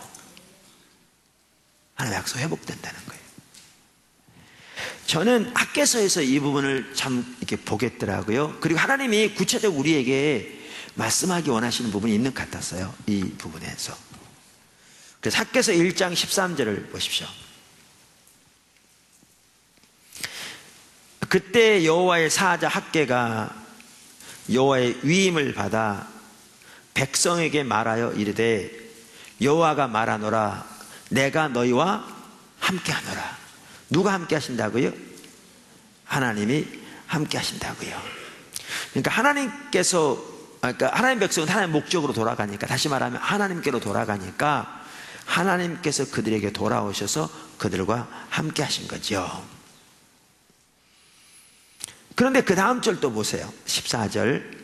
하나님의 약속이 회복된다는 거예요. 저는 학개서에서 이 부분을 참 이렇게 보겠더라고요. 그리고 하나님이 구체적으로 우리에게 말씀하기 원하시는 부분이 있는 것 같았어요. 이 부분에서. 학개서 1장 13절을 보십시오. 그때 여호와의 사자 학개가 여호와의 위임을 받아 백성에게 말하여 이르되 여호와가 말하노라 내가 너희와 함께하노라. 누가 함께 하신다고요? 하나님이 함께 하신다고요. 그러니까 하나님 백성은 하나님 목적으로 돌아가니까, 다시 말하면 하나님께로 돌아가니까 하나님께서 그들에게 돌아오셔서 그들과 함께 하신 거죠. 그런데 그 다음 절도 보세요. 14절.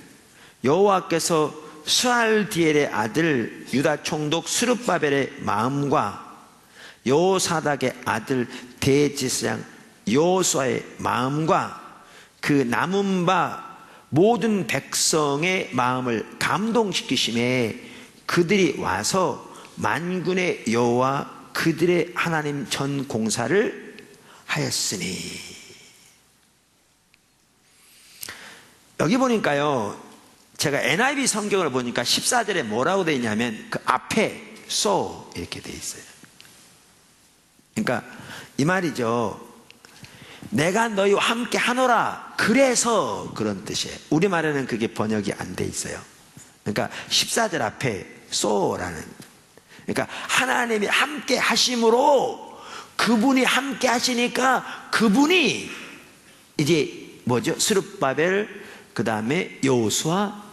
여호와께서 스알디엘의 아들 유다 총독 스룹바벨의 마음과 여호사닥의 아들 대제사장 여호수아의 마음과 그 남은 바 모든 백성의 마음을 감동시키심에 그들이 와서 만군의 여호와 그들의 하나님 전 공사를 하였으니. 여기 보니까요, 제가 NIV 성경을 보니까 14절에 뭐라고 되어 있냐면 그 앞에 so 이렇게 되어 있어요. 그러니까 이 말이죠. 내가 너희와 함께 하노라. 그래서 그런 뜻이에요. 우리말에는 그게 번역이 안 돼 있어요. 그러니까 14절 앞에 so라는, 그러니까 하나님이 함께 하심으로, 그분이 함께 하시니까 그분이 이제 뭐죠? 스룹바벨, 그 다음에 여호수아,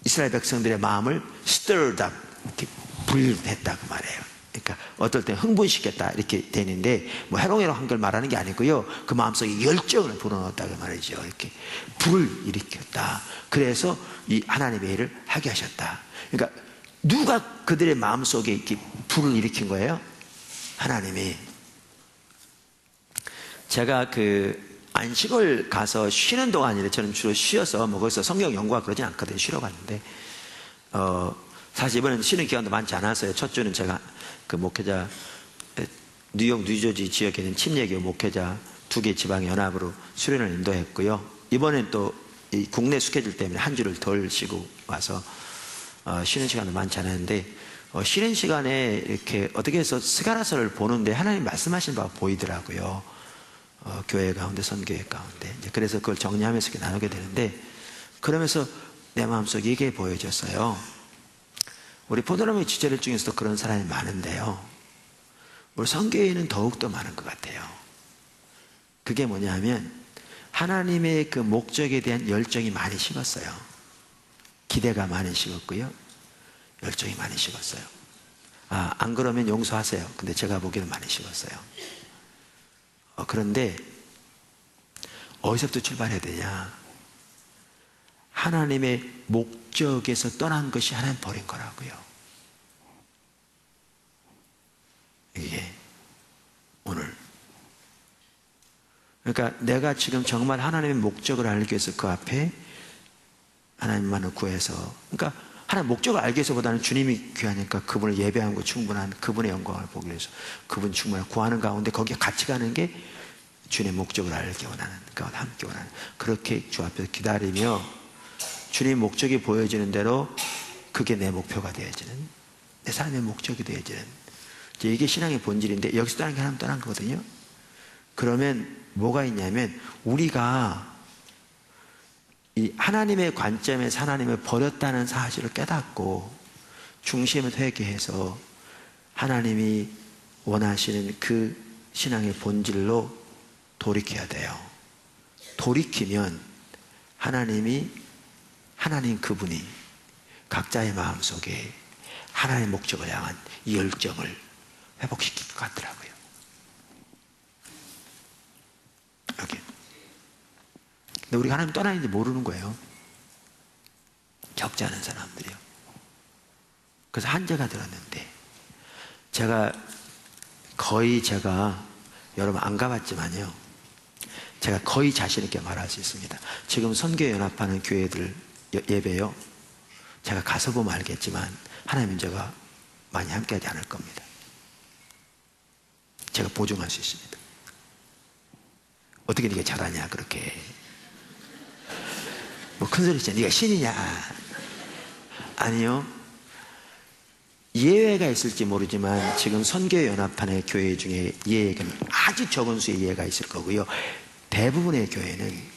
이스라엘 백성들의 마음을 stirred up, 이렇게 불했다고 말해요. 그러니까 어떨 때 흥분시켰다 이렇게 되는데, 뭐 해롱해롱 한걸 말하는 게 아니고요, 그 마음속에 열정을 불어넣었다고 말이죠. 이렇게 불을 일으켰다. 그래서 이 하나님의 일을 하게 하셨다. 그러니까 누가 그들의 마음속에 이렇게 불을 일으킨 거예요? 하나님이. 제가 그 안식을 가서 쉬는 동안이래. 저는 주로 쉬어서 뭐 거기서 성경 연구하고 그러진 않거든요. 쉬러 갔는데 사실 이번에는 쉬는 기간도 많지 않았어요. 첫 주는 제가 그 목회자, 뉴욕 뉴저지 지역에 있는 침례교 목회자 2개 지방 연합으로 수련을 인도했고요. 이번엔 또 이 국내 스케줄 때문에 한 주를 덜 쉬고 와서 쉬는 시간도 많지 않았는데, 쉬는 시간에 이렇게 어떻게 해서 스가랴서를 보는데 하나님 말씀하신 바가 보이더라고요. 교회 가운데, 선교회 가운데. 이제 그래서 그걸 정리하면서 이렇게 나누게 되는데, 그러면서 내 마음속에 이게 보여졌어요. 우리 포도나무의 지체들 중에서도 그런 사람이 많은데요, 우리 선교회에는 더욱더 많은 것 같아요. 그게 뭐냐면 하나님의 그 목적에 대한 열정이 많이 식었어요. 기대가 많이 식었고요, 열정이 많이 식었어요. 안 그러면 용서하세요. 근데 제가 보기에는 많이 식었어요. 그런데 어디서부터 출발해야 되냐? 하나님의 목적에서 떠난 것이 하나님 버린 거라고요. 이게 오늘, 그러니까 내가 지금 정말 하나님의 목적을 알기 위해서 그 앞에 하나님만을 구해서, 그러니까 하나님 목적을 알기 위해서보다는 주님이 귀하니까 그분을 예배한 거 충분한 그분의 영광을 보기 위해서 그분 충분히 구하는 가운데 거기에 같이 가는 게 주님의 목적을 알기 원하는, 가운데 함께 원하는, 그렇게 주 앞에서 기다리며 주님의 목적이 보여지는 대로 그게 내 목표가 되어지는, 내 삶의 목적이 되어지는, 이게 신앙의 본질인데 여기서 떠난 게 하나님 떠난 거거든요. 그러면 뭐가 있냐면 우리가 이 하나님의 관점에서 하나님을 버렸다는 사실을 깨닫고 중심을 회개해서 하나님이 원하시는 그 신앙의 본질로 돌이켜야 돼요. 돌이키면 하나님 그분이 각자의 마음속에 하나님의 목적을 향한 이 열정을 회복시킬 것 같더라고요. 여기. 근데 우리가 하나님 떠나 있는지 모르는 거예요. 적지 않은 사람들이요. 그래서 한제가 들었는데, 제가 여러분 안 가봤지만요, 제가 거의 자신있게 말할 수 있습니다. 지금 선교에 연합하는 교회들 예배요, 제가 가서 보면 알겠지만 하나님 문제가 많이 함께하지 않을 겁니다. 제가 보증할 수 있습니다. 어떻게 네가 잘하냐 그렇게 뭐 큰소리 치냐, 네가 신이냐. 아니요, 예외가 있을지 모르지만 지금 선교연합판의 교회 중에 예외는 아주 적은 수의 예외가 있을 거고요. 대부분의 교회는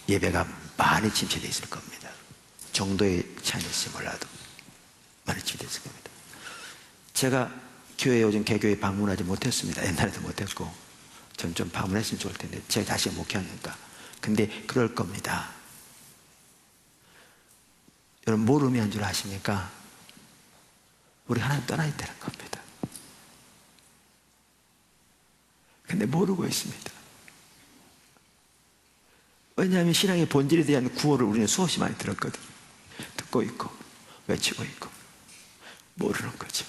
예배가 많이 침체되어 있을 겁니다. 정도의 차이는 있을지 몰라도 많이 침체되어 있을 겁니다. 제가 교회 요즘 개교에 방문하지 못했습니다. 옛날에도 못했고 전 좀 방문했으면 좋을 텐데 제가 다시 목회하니까. 근데 그럴 겁니다. 여러분 뭘 의미한 줄 아십니까? 우리 하나님 떠나 있다는 겁니다. 근데 모르고 있습니다. 왜냐하면 신앙의 본질에 대한 구호를 우리는 수없이 많이 들었거든요. 듣고 있고 외치고 있고 모르는 거죠.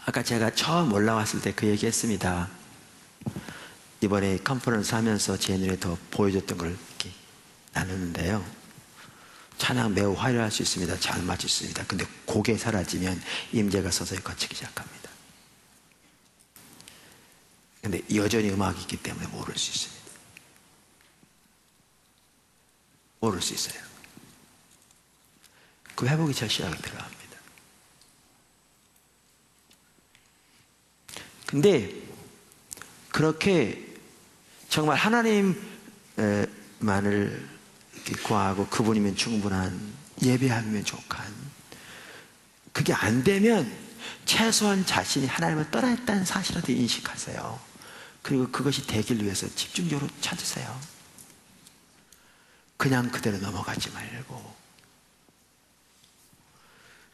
아까 제가 처음 올라왔을 때 그 얘기 했습니다. 이번에 컨퍼런스 하면서 제 눈에 더 보여줬던 걸 이렇게 나누는데요. 찬양 매우 화려할 수 있습니다. 잘 맞을 수 있습니다. 근데 곡에 사라지면 임재가 서서히 거치기 시작합니다. 근데 여전히 음악이 있기 때문에 모를 수 있습니다. 모를 수 있어요. 그 회복이 절실하게 필요합니다. 근데 그렇게 정말 하나님만을 구하고 그분이면 충분한, 예배하면 족한, 그게 안 되면 최소한 자신이 하나님을 떠나 있다는 사실을 인식하세요. 그리고 그것이 되길 위해서 집중적으로 찾으세요. 그냥 그대로 넘어가지 말고.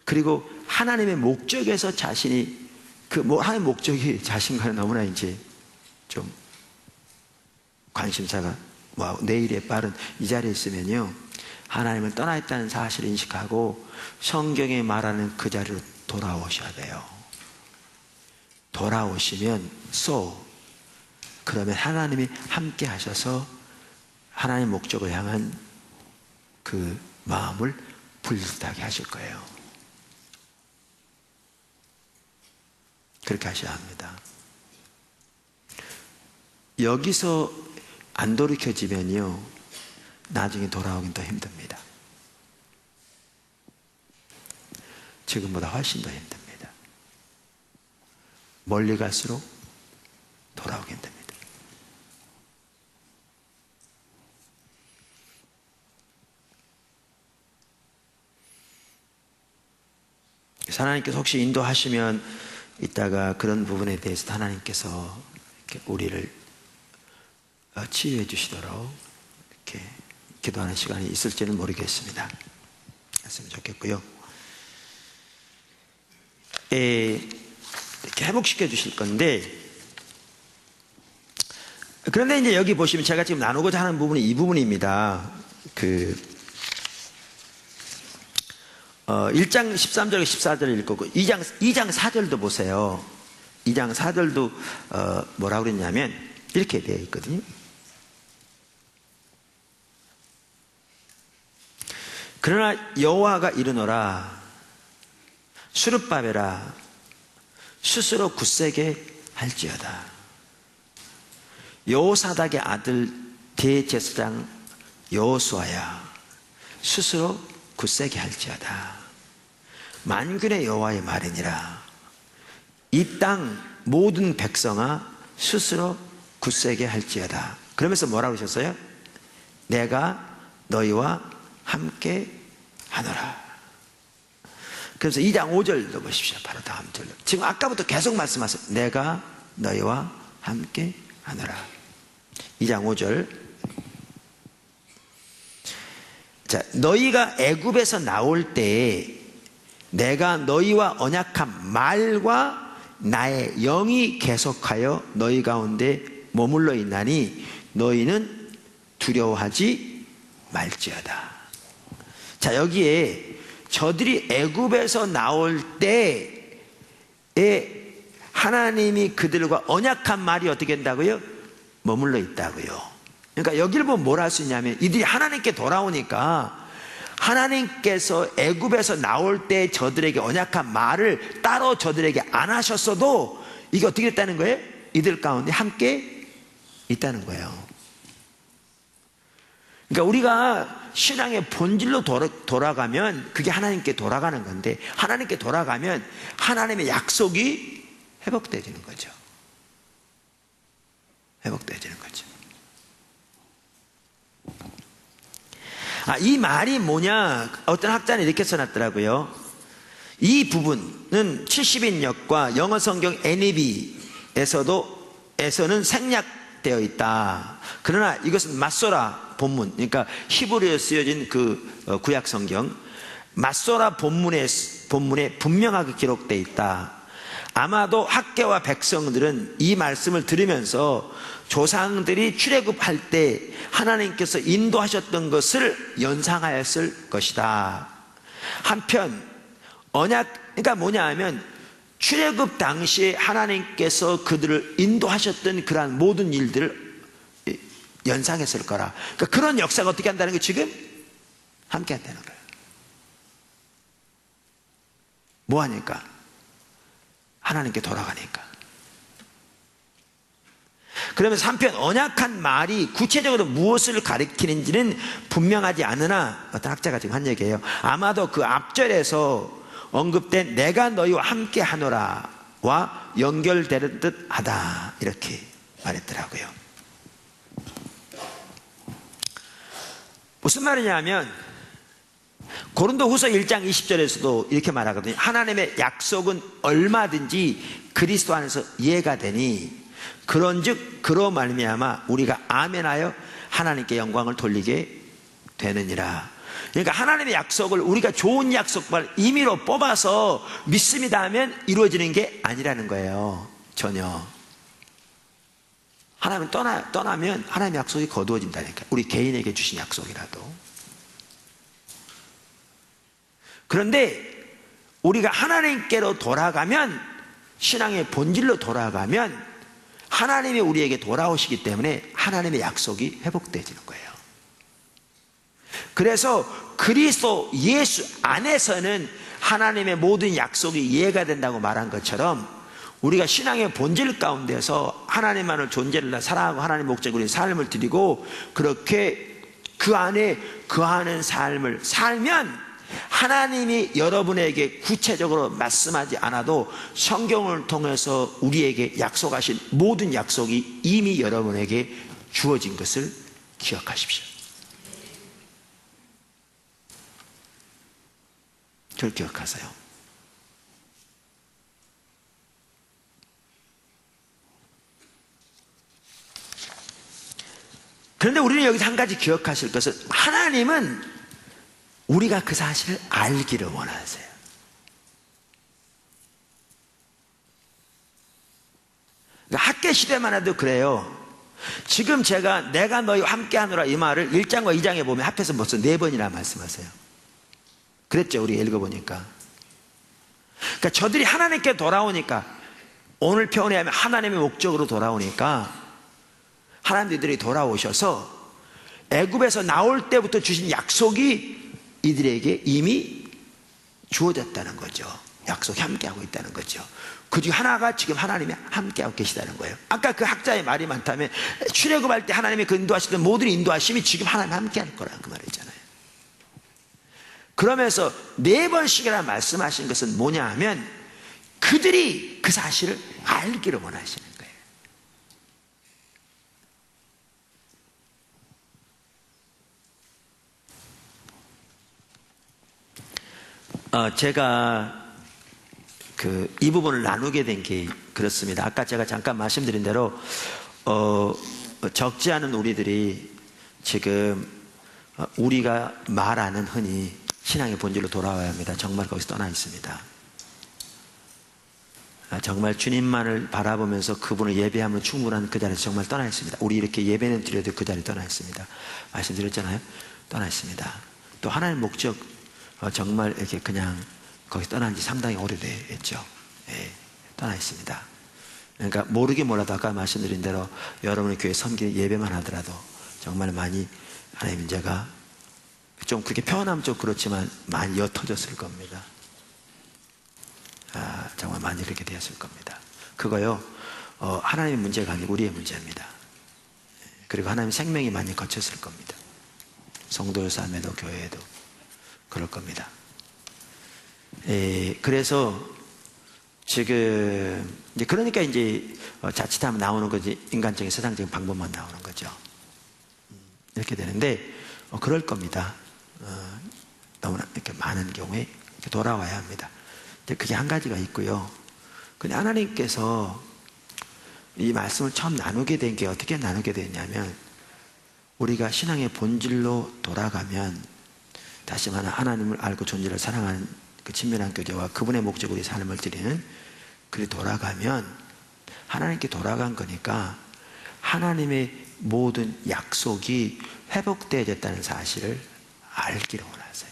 그리고 하나님의 목적에서 자신이 하나님의 목적이 자신과는 너무나 이제 좀 관심사가 내일에 빠른 이 자리에 있으면요, 하나님을 떠나 있다는 사실을 인식하고 성경에 말하는 그 자리로 돌아오셔야 돼요. 돌아오시면 그러면 하나님이 함께 하셔서 하나님의 목적을 향한 그 마음을 불타게 하실 거예요. 그렇게 하셔야 합니다. 여기서 안 돌이켜지면요, 나중에 돌아오긴 더 힘듭니다. 지금보다 훨씬 더 힘듭니다. 멀리 갈수록 돌아오기 힘듭니다. 하나님께서 혹시 인도하시면 이따가 그런 부분에 대해서 하나님께서 이렇게 우리를 치유해 주시도록 이렇게 기도하는 시간이 있을지는 모르겠습니다. 했으면 좋겠고요. 이렇게 회복시켜 주실 건데, 그런데 이제 여기 보시면 제가 지금 나누고자 하는 부분이 이 부분입니다. 1장 13절 14절을 읽고 2장 4절도 보세요. 2장 4절도 뭐라고 그랬냐면 이렇게 되어 있거든요. 그러나 여호와가 이르노라, 수르바벨아 스스로 굳세게 할지어다. 여호사닥의 아들 대제사장 여호수아야 스스로 굳세게 할지어다. 만군의 여호와의 말이니라. 이 땅 모든 백성아 스스로 굳세게 할지어다. 그러면서 뭐라고 하셨어요? 내가 너희와 함께 하노라. 그래서 2장 5절도 보십시오. 바로 다음 절로. 지금 아까부터 계속 말씀하세요. 내가 너희와 함께 하노라. 2장 5절. 자, 너희가 애굽에서 나올 때에 내가 너희와 언약한 말과 나의 영이 계속하여 너희 가운데 머물러 있나니 너희는 두려워하지 말지어다. 자, 여기에 저들이 애굽에서 나올 때에 하나님이 그들과 언약한 말이 어떻게 된다고요? 머물러 있다고요. 그러니까 여기를 보면 뭘 할 수 있냐면, 이들이 하나님께 돌아오니까 하나님께서 애굽에서 나올 때 저들에게 언약한 말을 따로 저들에게 안 하셨어도 이게 어떻게 됐다는 거예요? 이들 가운데 함께 있다는 거예요. 그러니까 우리가 신앙의 본질로 돌아가면 그게 하나님께 돌아가는 건데, 하나님께 돌아가면 하나님의 약속이 회복되어지는 거죠. 회복되어지는 거죠. 이 말이 뭐냐, 어떤 학자는 이렇게 써놨더라고요. 이 부분은 70인역과 영어 성경 NEB에서는 생략되어 있다. 그러나 이것은 맞소라 본문, 그러니까 히브리어에 쓰여진 그 구약 성경 맞소라 본문에 분명하게 기록되어 있다. 아마도 학계와 백성들은 이 말씀을 들으면서 조상들이 출애굽할 때 하나님께서 인도하셨던 것을 연상하였을 것이다. 한편 그러니까 뭐냐 하면 출애굽 당시에 하나님께서 그들을 인도하셨던 그러한 모든 일들을 연상했을 거라. 그러니까 그런 역사가 어떻게 한다는 게 지금 함께 한다는 거예요. 뭐 하니까? 하나님께 돌아가니까. 그러면서 한편 언약한 말이 구체적으로 무엇을 가리키는지는 분명하지 않으나, 어떤 학자가 지금 한 얘기예요. 아마도 그 앞절에서 언급된 내가 너희와 함께 하노라와 연결되는 듯 하다, 이렇게 말했더라고요. 무슨 말이냐 하면 고린도후서 1장 20절에서도 이렇게 말하거든요. 하나님의 약속은 얼마든지 그리스도 안에서 이해가 되니 그런즉 그로 말미암아 우리가 아멘하여 하나님께 영광을 돌리게 되느니라. 그러니까 하나님의 약속을 우리가 좋은 약속만 임의로 뽑아서 믿습니다 하면 이루어지는 게 아니라는 거예요. 전혀. 하나님 떠나면 하나님의 약속이 거두어진다니까. 우리 개인에게 주신 약속이라도. 그런데 우리가 하나님께로 돌아가면, 신앙의 본질로 돌아가면 하나님이 우리에게 돌아오시기 때문에 하나님의 약속이 회복되어지는 거예요. 그래서 그리스도 예수 안에서는 하나님의 모든 약속이 이해가 된다고 말한 것처럼, 우리가 신앙의 본질 가운데서 하나님만을 존재를 사랑하고 하나님 목적으로 삶을 드리고 그렇게 그 안에 거하는 삶을 살면 하나님이 여러분에게 구체적으로 말씀하지 않아도 성경을 통해서 우리에게 약속하신 모든 약속이 이미 여러분에게 주어진 것을 기억하십시오. 그걸 기억하세요. 그런데 우리는 여기서 한 가지 기억하실 것은, 하나님은 우리가 그 사실을 알기를 원하세요. 그러니까 학계 시대만 해도 그래요. 지금 제가 내가 너희와 함께 하노라 이 말을 1장과 2장에 보면 합해서 벌써 4번이나 말씀하세요. 그랬죠, 우리 읽어보니까. 그러니까 저들이 하나님께 돌아오니까, 오늘 표현에 하면 하나님의 목적으로 돌아오니까 하나님들이 돌아오셔서 애굽에서 나올 때부터 주신 약속이 이들에게 이미 주어졌다는 거죠. 약속이 함께하고 있다는 거죠. 그 중 하나가 지금 하나님이 함께하고 계시다는 거예요. 아까 그 학자의 말이 많다면 출애굽할 때 하나님이 그 인도하시던 모든 인도하심이 지금 하나님이 함께하는 거라는 그 말이잖아요. 그러면서 4번씩이나 말씀하신 것은 뭐냐 하면 그들이 그 사실을 알기를 원하시는 거예요. 제가 이 부분을 나누게 된 게 그렇습니다. 아까 제가 잠깐 말씀드린 대로 적지 않은 우리들이 지금 우리가 말하는 흔히 신앙의 본질로 돌아와야 합니다. 정말 거기서 떠나 있습니다. 정말 주님만을 바라보면서 그분을 예배하면 충분한 그 자리에서 정말 떠나 있습니다. 우리 이렇게 예배는 드려도 그 자리에 떠나 있습니다. 말씀드렸잖아요. 떠나 있습니다. 또 하나님의 목적, 정말 이렇게 그냥 거기 떠난 지 상당히 오래됐죠. 예, 떠나 있습니다. 그러니까 모르게 몰라도 아까 말씀드린 대로 여러분의 교회 섬기는 예배만 하더라도 정말 많이 하나님 인자가 좀 그렇게 표현하면 좀 그렇지만 많이 옅어졌을 겁니다. 정말 많이 이렇게 되었을 겁니다. 그거요, 하나님의 문제가 아니고 우리의 문제입니다. 그리고 하나님의 생명이 많이 거쳤을 겁니다. 성도 삶에도 교회에도 그럴 겁니다. 그래서 지금 이제 그러니까 이제 자칫하면 나오는 거지, 인간적인 세상적인 방법만 나오는 거죠. 이렇게 되는데 그럴 겁니다. 너무나 이렇게 많은 경우에 이렇게 돌아와야 합니다. 이제 그게 한 가지가 있고요. 근데 하나님께서 이 말씀을 처음 나누게 된 게 어떻게 나누게 됐냐면, 우리가 신앙의 본질로 돌아가면, 다시 말해 하나님을 알고 존재를 사랑하는 그 친밀한 교제와 그분의 목적으로 우리 삶을 드리는, 그리 돌아가면 하나님께 돌아간 거니까 하나님의 모든 약속이 회복되어졌다는 사실을 알기를 원하세요.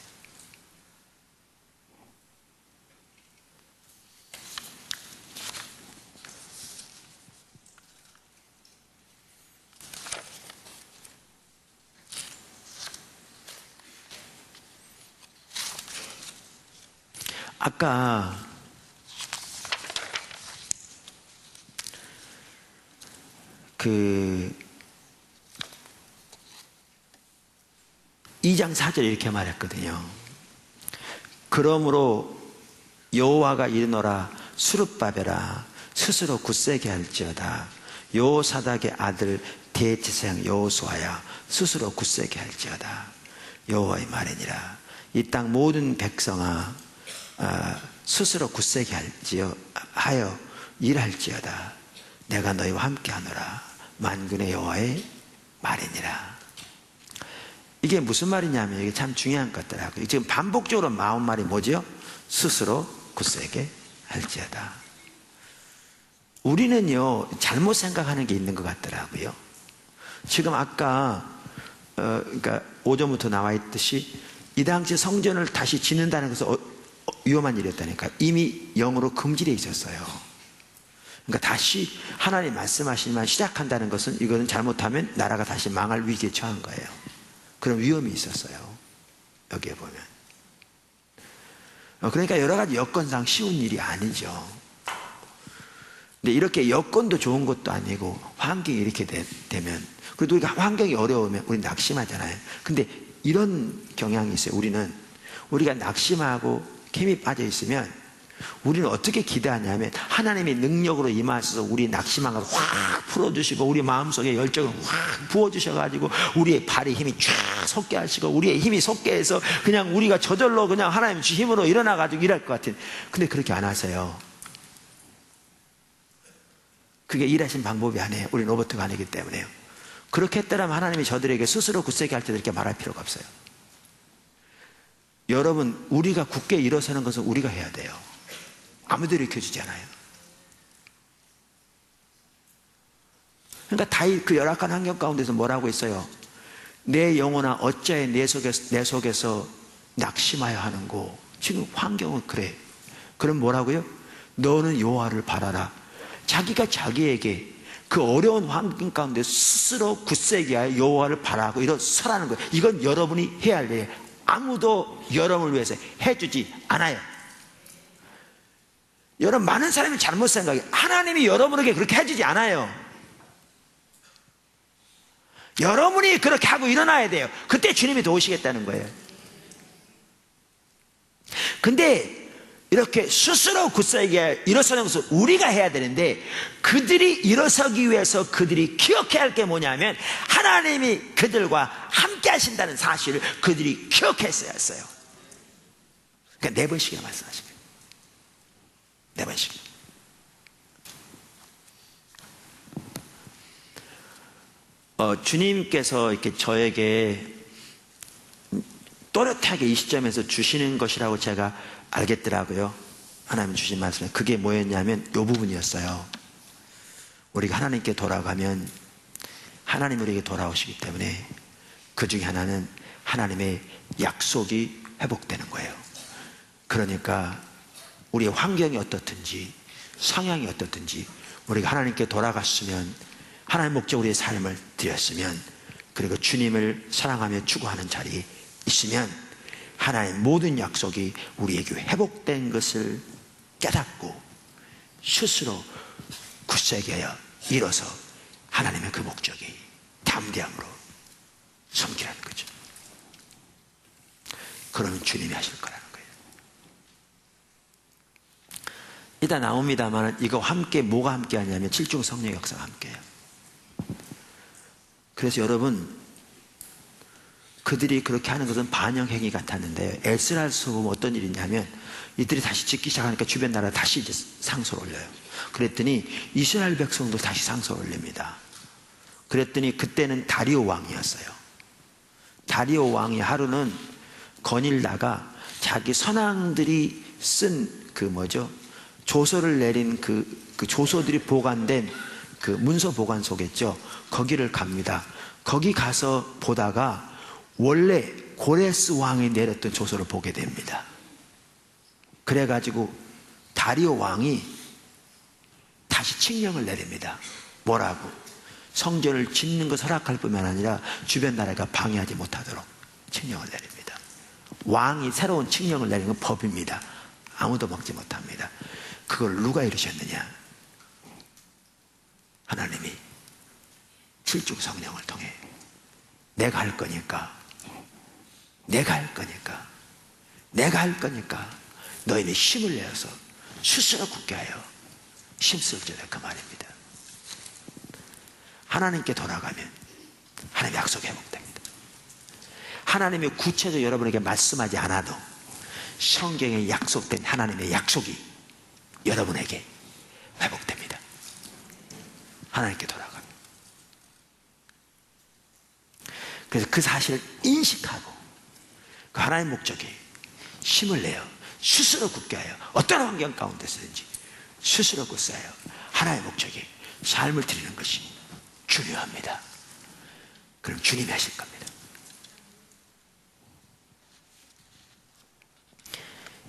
아까 그 2장 4절에 이렇게 말했거든요. 그러므로 여호와가 이르노라, 수룹바벨아 스스로 굳세게 할지어다. 여호사닥의 아들 대제사장 여호수아야 스스로 굳세게 할지어다. 여호와의 말이니라. 이 땅 모든 백성아 스스로 굳세게 하여 일할지어다. 내가 너희와 함께하노라. 만군의 여호와의 말이니라. 이게 무슨 말이냐면, 이게 참 중요한 것더라고요. 지금 반복적으로 나온 말이 뭐죠? 스스로 굳세게 할지어다. 우리는요 잘못 생각하는 게 있는 것 같더라고요. 지금 아까 그러니까 5절부터 나와 있듯이 이 당시 성전을 다시 짓는다는 것은 위험한 일이었다니까. 이미 영으로 금지되어 있었어요. 그러니까 다시 하나님 말씀하시지만 시작한다는 것은, 이거는 잘못하면 나라가 다시 망할 위기에 처한 거예요. 그런 위험이 있었어요. 여기에 보면. 그러니까 여러 가지 여건상 쉬운 일이 아니죠. 근데 이렇게 여건도 좋은 것도 아니고 환경이 이렇게 되면, 그래도 우리가 환경이 어려우면 우리 낙심하잖아요. 근데 이런 경향이 있어요. 우리가 낙심하고 힘이 빠져 있으면 우리는 어떻게 기대하냐면, 하나님의 능력으로 임하셔서 우리 낙심한 걸 확 풀어주시고, 우리 마음속에 열정을 확 부어주셔가지고 우리의 발에 힘이 쫙 솟게 하시고, 우리의 힘이 솟게 해서 그냥 우리가 저절로 그냥 하나님 주 힘으로 일어나가지고 일할 것 같은. 근데 그렇게 안 하세요. 그게 일하신 방법이 아니에요. 우리 로봇가 아니기 때문에요. 그렇게 했더라면 하나님이 저들에게 스스로 굳세게 할 때 이렇게 말할 필요가 없어요. 여러분, 우리가 굳게 일어서는 것은 우리가 해야 돼요. 아무도 일으켜주지 않아요. 그러니까 다윗 그 열악한 환경 가운데서 뭐라고 했어요? 내 영혼아 어찌하여 내 속에서 낙심하여 하는고. 지금 환경은 그래. 그럼 뭐라고요? 너는 여호와를 바라라. 자기가 자기에게 그 어려운 환경 가운데 스스로 굳세게 하여 여호와를 바라고 일어서라는 거예요. 이건 여러분이 해야 할 일이에요. 아무도 여러분을 위해서 해주지 않아요. 여러분, 많은 사람이 잘못 생각해요. 하나님이 여러분에게 그렇게 해주지 않아요. 여러분이 그렇게 하고 일어나야 돼요. 그때 주님이 도우시겠다는 거예요. 근데 이렇게 스스로 굳세게 일어서는 것을 우리가 해야 되는데, 그들이 일어서기 위해서 그들이 기억해야 할 게 뭐냐면, 하나님이 그들과 함께 하신다는 사실을 그들이 기억했어야 했어요. 그러니까 4번씩이나 말씀하신 거예요. 4번씩. 주님께서 이렇게 저에게 또렷하게 이 시점에서 주시는 것이라고 제가 알겠더라고요. 하나님 주신 말씀에 그게 뭐였냐면 이 부분이었어요. 우리가 하나님께 돌아가면 하나님 우리에게 돌아오시기 때문에 그 중에 하나는 하나님의 약속이 회복되는 거예요. 그러니까 우리의 환경이 어떻든지 성향이 어떻든지 우리가 하나님께 돌아갔으면, 하나님 목적 우리의 삶을 드렸으면, 그리고 주님을 사랑하며 추구하는 자리에 있으면 하나님 모든 약속이 우리에게 회복된 것을 깨닫고 스스로 굳세게 하여 일어서 하나님의 그 목적이 담대함으로 섬기라는 거죠. 그러면 주님이 하실 거라는 거예요. 이따 나옵니다만 이거 함께 뭐가 함께 하냐면 칠중 성령의 역사가 함께해요. 그래서 여러분, 그들이 그렇게 하는 것은 반영행위 같았는데 에스라서 보면 어떤 일이 있냐면 이들이 다시 짓기 시작하니까 주변 나라 다시 이제 상소를 올려요. 그랬더니 이스라엘 백성도 다시 상소를 올립니다. 그랬더니 그때는 다리오 왕이었어요. 다리오 왕이 하루는 거닐다가 자기 선왕들이 쓴 조서를 내린 그 조서들이 보관된 그 문서 보관소겠죠. 거기를 갑니다. 거기 가서 보다가 원래 고레스 왕이 내렸던 조서를 보게 됩니다. 그래가지고 다리오 왕이 다시 칙령을 내립니다. 뭐라고? 성전을 짓는 것 허락할 뿐만 아니라 주변 나라가 방해하지 못하도록 칙령을 내립니다. 왕이 새로운 칙령을 내리는 건 법입니다. 아무도 먹지 못합니다. 그걸 누가 이루셨느냐? 하나님이 칠중 성령을 통해 내가 할 거니까 너희는 힘을 내어서 스스로 굳게 하여 힘쓸지어다, 그 말입니다. 하나님께 돌아가면 하나님의 약속이 회복됩니다. 하나님이 구체적으로 여러분에게 말씀하지 않아도 성경에 약속된 하나님의 약속이 여러분에게 회복됩니다. 하나님께 돌아가면. 그래서 그 사실을 인식하고 그 하나님의 목적이 힘을 내어 스스로 굳게 하여 어떤 환경 가운데서든지 스스로 굳게 하여 하나님의 목적이 삶을 드리는 것이 중요합니다. 그럼 주님이 하실 겁니다.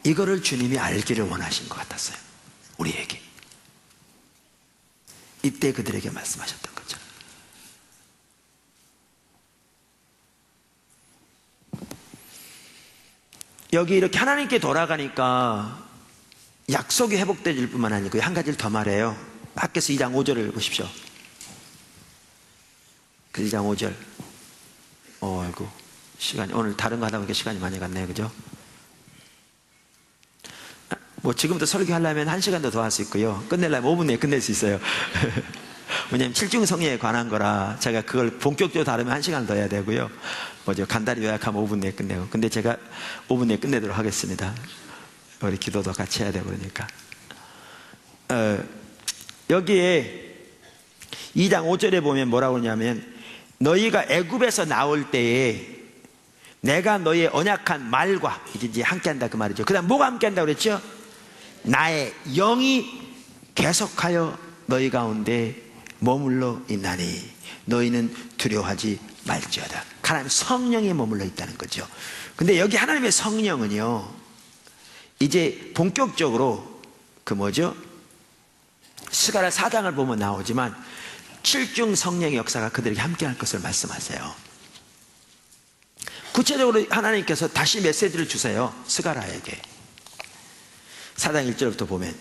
이거를 주님이 알기를 원하신 것 같았어요. 우리에게. 이때 그들에게 말씀하셨던 거죠. 여기 이렇게 하나님께 돌아가니까 약속이 회복될 뿐만 아니고 한 가지를 더 말해요. 밖에서 2장 5절을 보십시오. 그 2장 5절. 아이고, 시간이, 오늘 다른 거 하다 보니까 시간이 많이 갔네요. 그죠? 뭐 지금부터 설교하려면 1시간도 더 할 수 있고요. 끝내려면 5분 내에 끝낼 수 있어요. 왜냐하면 칠중 성령에 관한 거라 제가 그걸 본격적으로 다루면 1시간 더 해야 되고요. 간단히 요약하면 5분 내에 끝내고. 근데 제가 5분 내에 끝내도록 하겠습니다. 우리 기도도 같이 해야 되고 그러니까. 여기에 2장 5절에 보면 뭐라고 하냐면 너희가 애굽에서 나올 때에 내가 너희의 언약한 말과 이제 함께한다 그 말이죠. 그 다음 뭐가 함께한다고 그랬죠? 나의 영이 계속하여 너희 가운데 머물러 있나니 너희는 두려워하지 말지어다. 하나님 성령이 머물러 있다는 거죠. 근데 여기 하나님의 성령은요, 이제 본격적으로 스가랴 4장을 보면 나오지만 7중 성령의 역사가 그들에게 함께할 것을 말씀하세요. 구체적으로 하나님께서 다시 메시지를 주세요. 스가랴에게 4장 1절부터 보면,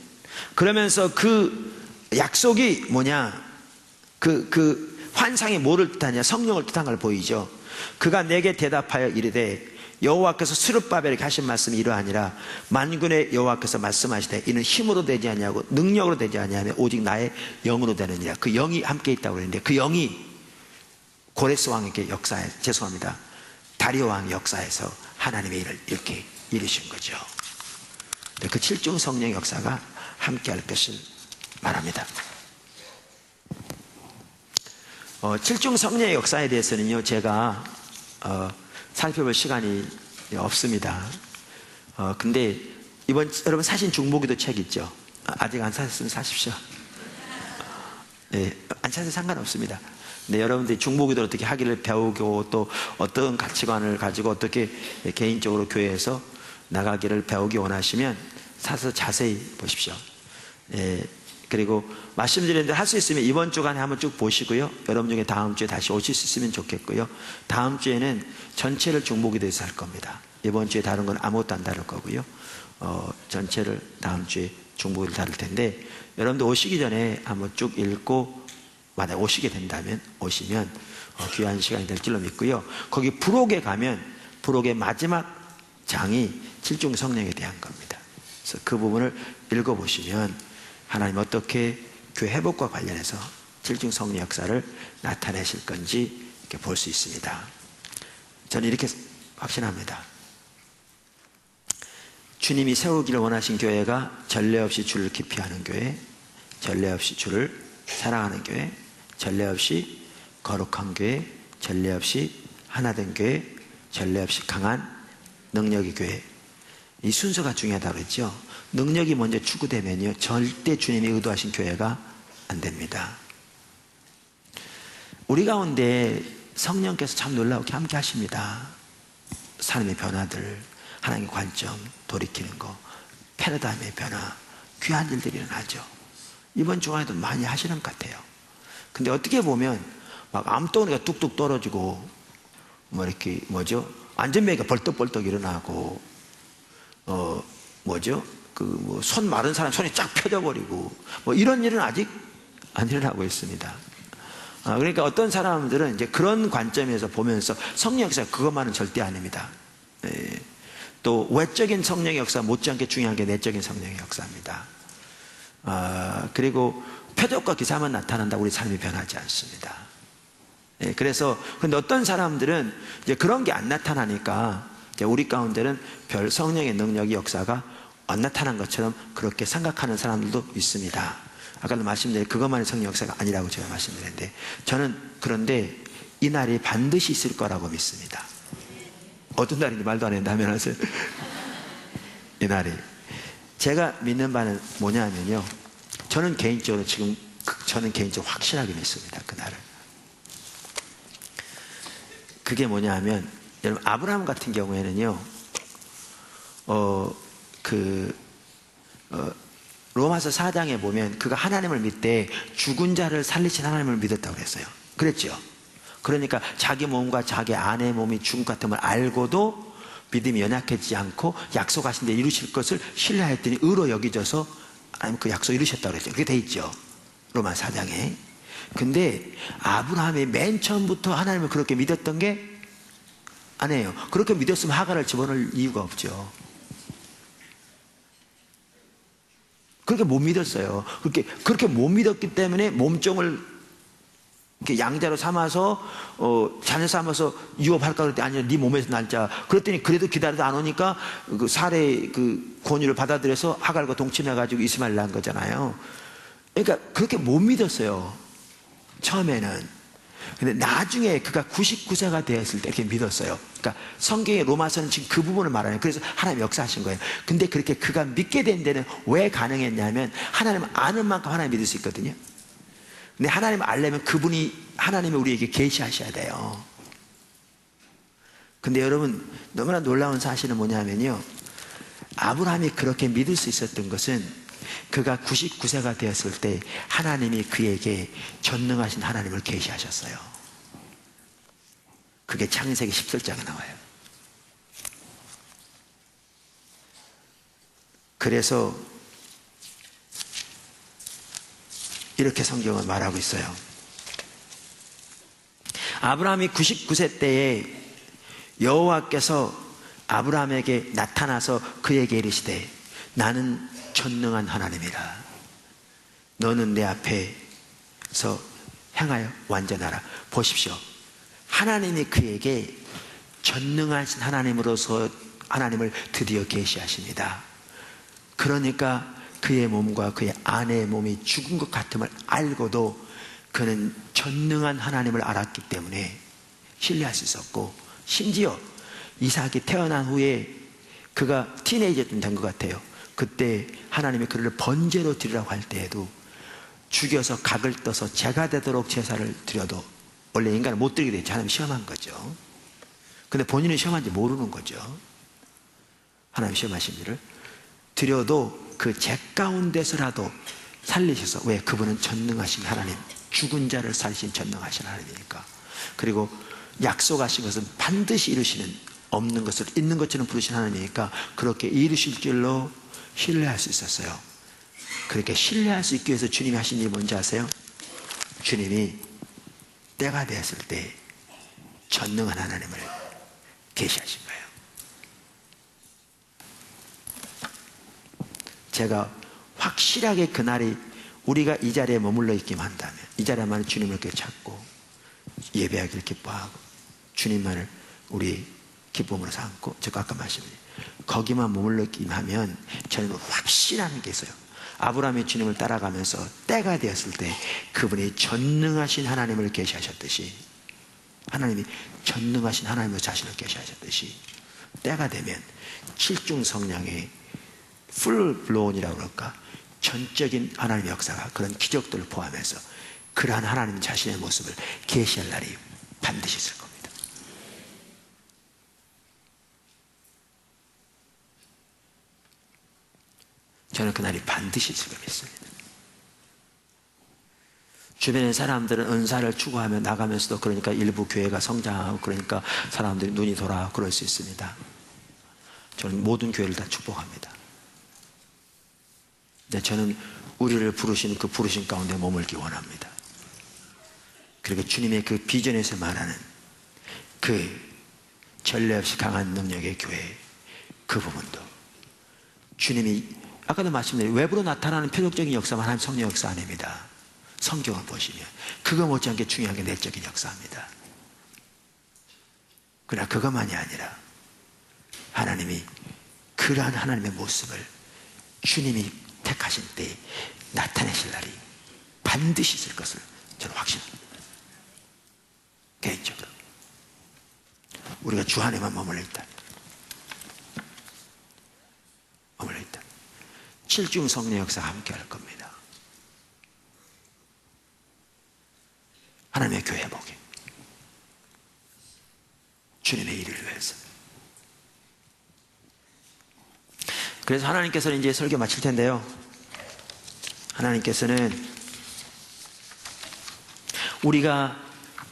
그러면서 그 약속이 뭐냐, 그 환상이 뭐를 뜻하냐, 성령을 뜻한 걸 보이죠. 그가 내게 대답하여 이르되 여호와께서 스룹바벨에게 하신 말씀이 이러하니라. 만군의 여호와께서 말씀하시되 이는 힘으로 되지 아니하고 능력으로 되지 아니하며 오직 나의 영으로 되느니라. 그 영이 함께 있다고 그랬는데 그 영이 고레스 왕에게 다리오 왕의 역사에서 하나님의 일을 이렇게 이루신 거죠. 그 7중 성령의 역사가 함께 할 것을 말합니다. 7중 성령의 역사에 대해서는요, 제가 살펴볼 시간이 없습니다. 근데 여러분 사신 중보기도 책 있죠? 아직 안 사셨으면 사십시오. 네, 안 사셔도 상관없습니다. 근데 여러분들이 중보기도를 어떻게 하기를 배우고 또 어떤 가치관을 가지고 어떻게 개인적으로 교회에서 나가기를 배우기 원하시면 사서 자세히 보십시오. 예, 그리고 말씀드렸는데 할 수 있으면 이번 주간에 한번 쭉 보시고요. 여러분 중에 다음 주에 다시 오실 수 있으면 좋겠고요. 다음 주에는 전체를 중보기도에서 할 겁니다. 이번 주에 다른 건 아무것도 안 다룰 거고요. 전체를 다음 주에 중보기도를 다룰 텐데 여러분들 오시기 전에 한번 쭉 읽고 만약 오시게 된다면 오시면 귀한 시간이 될 줄로 믿고요. 거기 부록에 가면 부록의 마지막 장이 칠중 성령에 대한 겁니다. 그래서 그 부분을 읽어보시면 하나님 어떻게 교회 회복과 관련해서 칠중 성령 역사를 나타내실 건지 이렇게 볼 수 있습니다. 저는 이렇게 확신합니다. 주님이 세우기를 원하신 교회가 전례 없이 주를 깊이 하는 교회, 전례 없이 주를 사랑하는 교회, 전례 없이 거룩한 교회, 전례 없이 하나된 교회, 전례 없이 강한 능력의 교회. 이 순서가 중요하다고 그랬죠. 능력이 먼저 추구되면요 절대 주님이 의도하신 교회가 안 됩니다. 우리 가운데 성령께서 참 놀라우게 함께 하십니다. 삶의 변화들, 하나님의 관점, 돌이키는 거, 패러다임의 변화, 귀한 일들이 일어나죠. 이번 주간에도 많이 하시는 것 같아요. 근데 어떻게 보면 막 암덩어리가 뚝뚝 떨어지고 뭐 이렇게 안전벨트가 벌떡벌떡 일어나고 손 마른 사람 손이 쫙 펴져버리고 뭐 이런 일은 아직 안 일어나고 있습니다. 그러니까 어떤 사람들은 이제 그런 관점에서 보면서 성령 역사 그것만은 절대 아닙니다. 또 외적인 성령의 역사 못지않게 중요한 게 내적인 성령의 역사입니다. 그리고 표적과 기사만 나타난다고 우리 삶이 변하지 않습니다. 그래서 근데 어떤 사람들은 이제 그런 게 안 나타나니까 이제 우리 가운데는 별 성령의 능력이 역사가 안 나타난 것처럼 그렇게 생각하는 사람들도 있습니다. 아까도 말씀드린 그것만의 성령 역사가 아니라고 제가 말씀드렸는데 저는 그런데 이 날이 반드시 있을 거라고 믿습니다. 어떤 날인지 말도 안 했는데 하면 하세요. 이 날이 제가 믿는 바는 뭐냐면요 저는 개인적으로 확실하게 믿습니다. 그 날을. 그게 뭐냐면 여러분 아브라함 같은 경우에는요 로마서 4장에 보면 그가 하나님을 믿되 죽은 자를 살리신 하나님을 믿었다고 그랬어요. 그랬죠. 그러니까 자기 몸과 자기 아내의 몸이 죽은 것 같음을 알고도 믿음이 연약해지지 않고 약속하신 데 이루실 것을 신뢰하였더니 의로 여기져서 하나님 그 약속 이루셨다고 그랬죠. 그게 돼 있죠. 로마 4장에. 근데 아브라함이 맨 처음부터 하나님을 그렇게 믿었던 게 아니에요. 그렇게 믿었으면 하갈을 집어넣을 이유가 없죠. 그렇게 못 믿었어요. 그렇게 못 믿었기 때문에 몸종을 이렇게 양자로 삼아서 자녀 삼아서 유업할까 그랬더니 아니요 네 몸에서 날자. 그랬더니 그래도 기다려도 안 오니까 그 살해 그 권유를 받아들여서 하갈과 동침해가지고 이스마엘 낳은 거잖아요. 그러니까 그렇게 못 믿었어요. 처음에는. 근데 나중에 그가 99세가 되었을 때 이렇게 믿었어요. 그러니까 성경의 로마서는 지금 그 부분을 말하는 거예요. 그래서 하나님 역사하신 거예요. 근데 그렇게 그가 믿게 된 데는 왜 가능했냐면 하나님을 아는 만큼 하나님 믿을 수 있거든요. 근데 하나님을 알려면 그분이 하나님을 우리에게 계시하셔야 돼요. 근데 여러분 너무나 놀라운 사실은 뭐냐면요 아브라함이 그렇게 믿을 수 있었던 것은 그가 99세가 되었을 때 하나님이 그에게 전능하신 하나님을 계시하셨어요. 그게 창세기 17장에 나와요. 그래서 이렇게 성경은 말하고 있어요. 아브라함이 99세 때에 여호와께서 아브라함에게 나타나서 그에게 이르시되 나는 전능한 하나님이라. 너는 내 앞에서 행하여 완전하라. 보십시오. 하나님이 그에게 전능하신 하나님으로서 하나님을 드디어 계시하십니다. 그러니까 그의 몸과 그의 아내의 몸이 죽은 것 같음을 알고도 그는 전능한 하나님을 알았기 때문에 신뢰할 수 있었고 심지어 이삭이 태어난 후에 그가 티네이저쯤 된 것 같아요. 그때 하나님이 그를 번제로 드리라고 할 때에도 죽여서 각을 떠서 제가 되도록 제사를 드려도 원래 인간은 못 드리게 되죠. 하나님 시험한 거죠. 근데 본인은 시험한지 모르는 거죠. 하나님 시험하신 일을 드려도 그 죄 가운데서라도 살리셔서 왜? 그분은 전능하신 하나님, 죽은 자를 살리신 전능하신 하나님이니까. 그리고 약속하신 것은 반드시 이루시는, 없는 것을 있는 것처럼 부르신 하나님이니까 그렇게 이루실 줄로 신뢰할 수 있었어요. 그렇게 신뢰할 수 있기 위해서 주님이 하신 일이 뭔지 아세요? 주님이 때가 되었을 때 전능한 하나님을 계시하신 거예요. 제가 확실하게 그날이 우리가 이 자리에 머물러 있기만 한다면, 이 자리에만 주님을 이렇게 찾고 예배하기를 기뻐하고 주님만을 우리 기쁨으로 삼고, 제가 아까 말씀드린 거기만 머물러 있기만 하면 저는 확신하는 게 있어요. 아브라함이 주님을 따라가면서 때가 되었을 때 그분이 전능하신 하나님을 계시하셨듯이, 하나님이 전능하신 하나님의 자신을 계시하셨듯이, 때가 되면 칠중 성령의 풀 블로온이라고 그럴까, 전적인 하나님의 역사가 그런 기적들을 포함해서 그러한 하나님 자신의 모습을 계시할 날이 반드시 있을 겁니다. 저는 그날이 반드시 있을 거 믿습니다. 주변의 사람들은 은사를 추구하며 나가면서도, 그러니까 일부 교회가 성장하고, 그러니까 사람들이 눈이 돌아 그럴 수 있습니다. 저는 모든 교회를 다 축복합니다. 근데 저는 우리를 부르시는 그 부르신 가운데 머물기 원합니다. 그리고 주님의 그 비전에서 말하는 그 전례 없이 강한 능력의 교회, 그 부분도 주님이 아까도 말씀드린 외부로 나타나는 표적적인 역사만 하나님 성령 역사 아닙니다. 성경을 보시면 그거 못지않게 중요한 게 내적인 역사입니다. 그러나 그것만이 아니라 하나님이 그러한 하나님의 모습을 주님이 택하신 때에 나타내실 날이 반드시 있을 것을 저는 확신합니다. 개인적으로 우리가 주 안에만 머물러 있다, 머물러 있다, 칠중 성령 역사가 함께 할 겁니다. 하나님의 교회 회복에, 주님의 일을 위해서. 그래서 하나님께서는 이제 설교 마칠 텐데요, 하나님께서는 우리가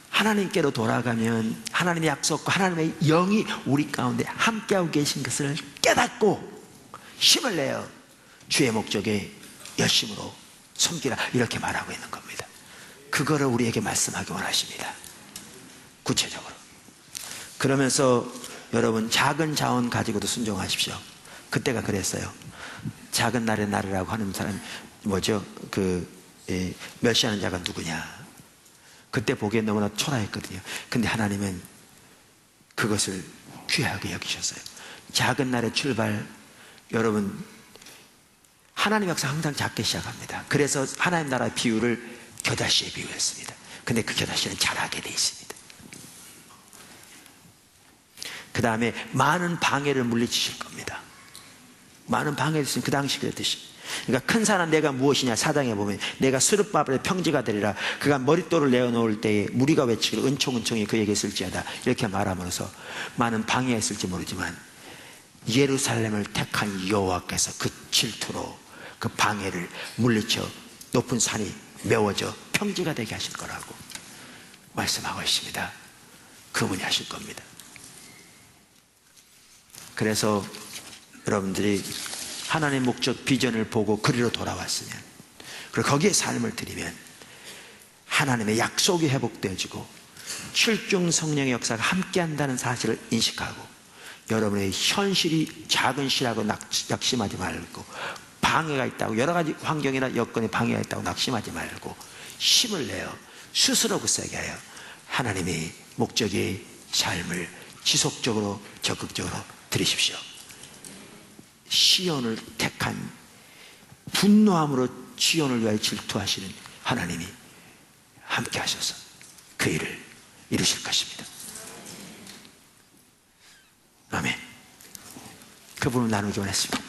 하나님께로 돌아가면 하나님의 약속과 하나님의 영이 우리 가운데 함께하고 계신 것을 깨닫고 힘을 내어 주의 목적에 열심으로 섬기라, 이렇게 말하고 있는 겁니다. 그거를 우리에게 말씀하기 원하십니다. 구체적으로. 그러면서 여러분, 작은 자원 가지고도 순종하십시오. 그때가 그랬어요. 작은 날의 나르라고 하는 사람 뭐죠? 멸시하는 자가 누구냐? 그때 보기엔 너무나 초라했거든요. 근데 하나님은 그것을 귀하게 여기셨어요. 작은 날의 출발, 여러분, 하나님 역사 항상 작게 시작합니다. 그래서 하나님 나라의 비유를 겨자씨에 비유했습니다. 근데 그 겨자씨는 자라게 돼 있습니다. 그 다음에 많은 방해를 물리치실 겁니다. 많은 방해를 있으면 그 당시 그랬듯이, 그러니까 큰 산은 내가 무엇이냐, 사장에 보면 내가 수르바벨의 평지가 되리라. 그가 머릿돌을 내어놓을 때에 무리가 외치기를 은총은총이 그에게 있을지어다, 이렇게 말함으로써 많은 방해가 있을지 모르지만 예루살렘을 택한 여호와께서 그 질투로 그 방해를 물리쳐 높은 산이 메워져 평지가 되게 하실 거라고 말씀하고 있습니다. 그분이 하실 겁니다. 그래서 여러분들이 하나님의 목적 비전을 보고 그리로 돌아왔으면, 그리고 거기에 삶을 들이면 하나님의 약속이 회복되어지고 칠중 성령의 역사가 함께한다는 사실을 인식하고, 여러분의 현실이 작은 시라고 낙심하지 말고, 방해가 있다고, 여러 가지 환경이나 여건에 방해가 있다고 낙심하지 말고 힘을 내어 스스로 굳세게 하여 하나님의 목적의 삶을 지속적으로 적극적으로 들이십시오. 시온을 택한, 분노함으로 시온을 위하여 질투하시는 하나님이 함께 하셔서 그 일을 이루실 것입니다. 아멘. 그 부분 나누기 원했습니다.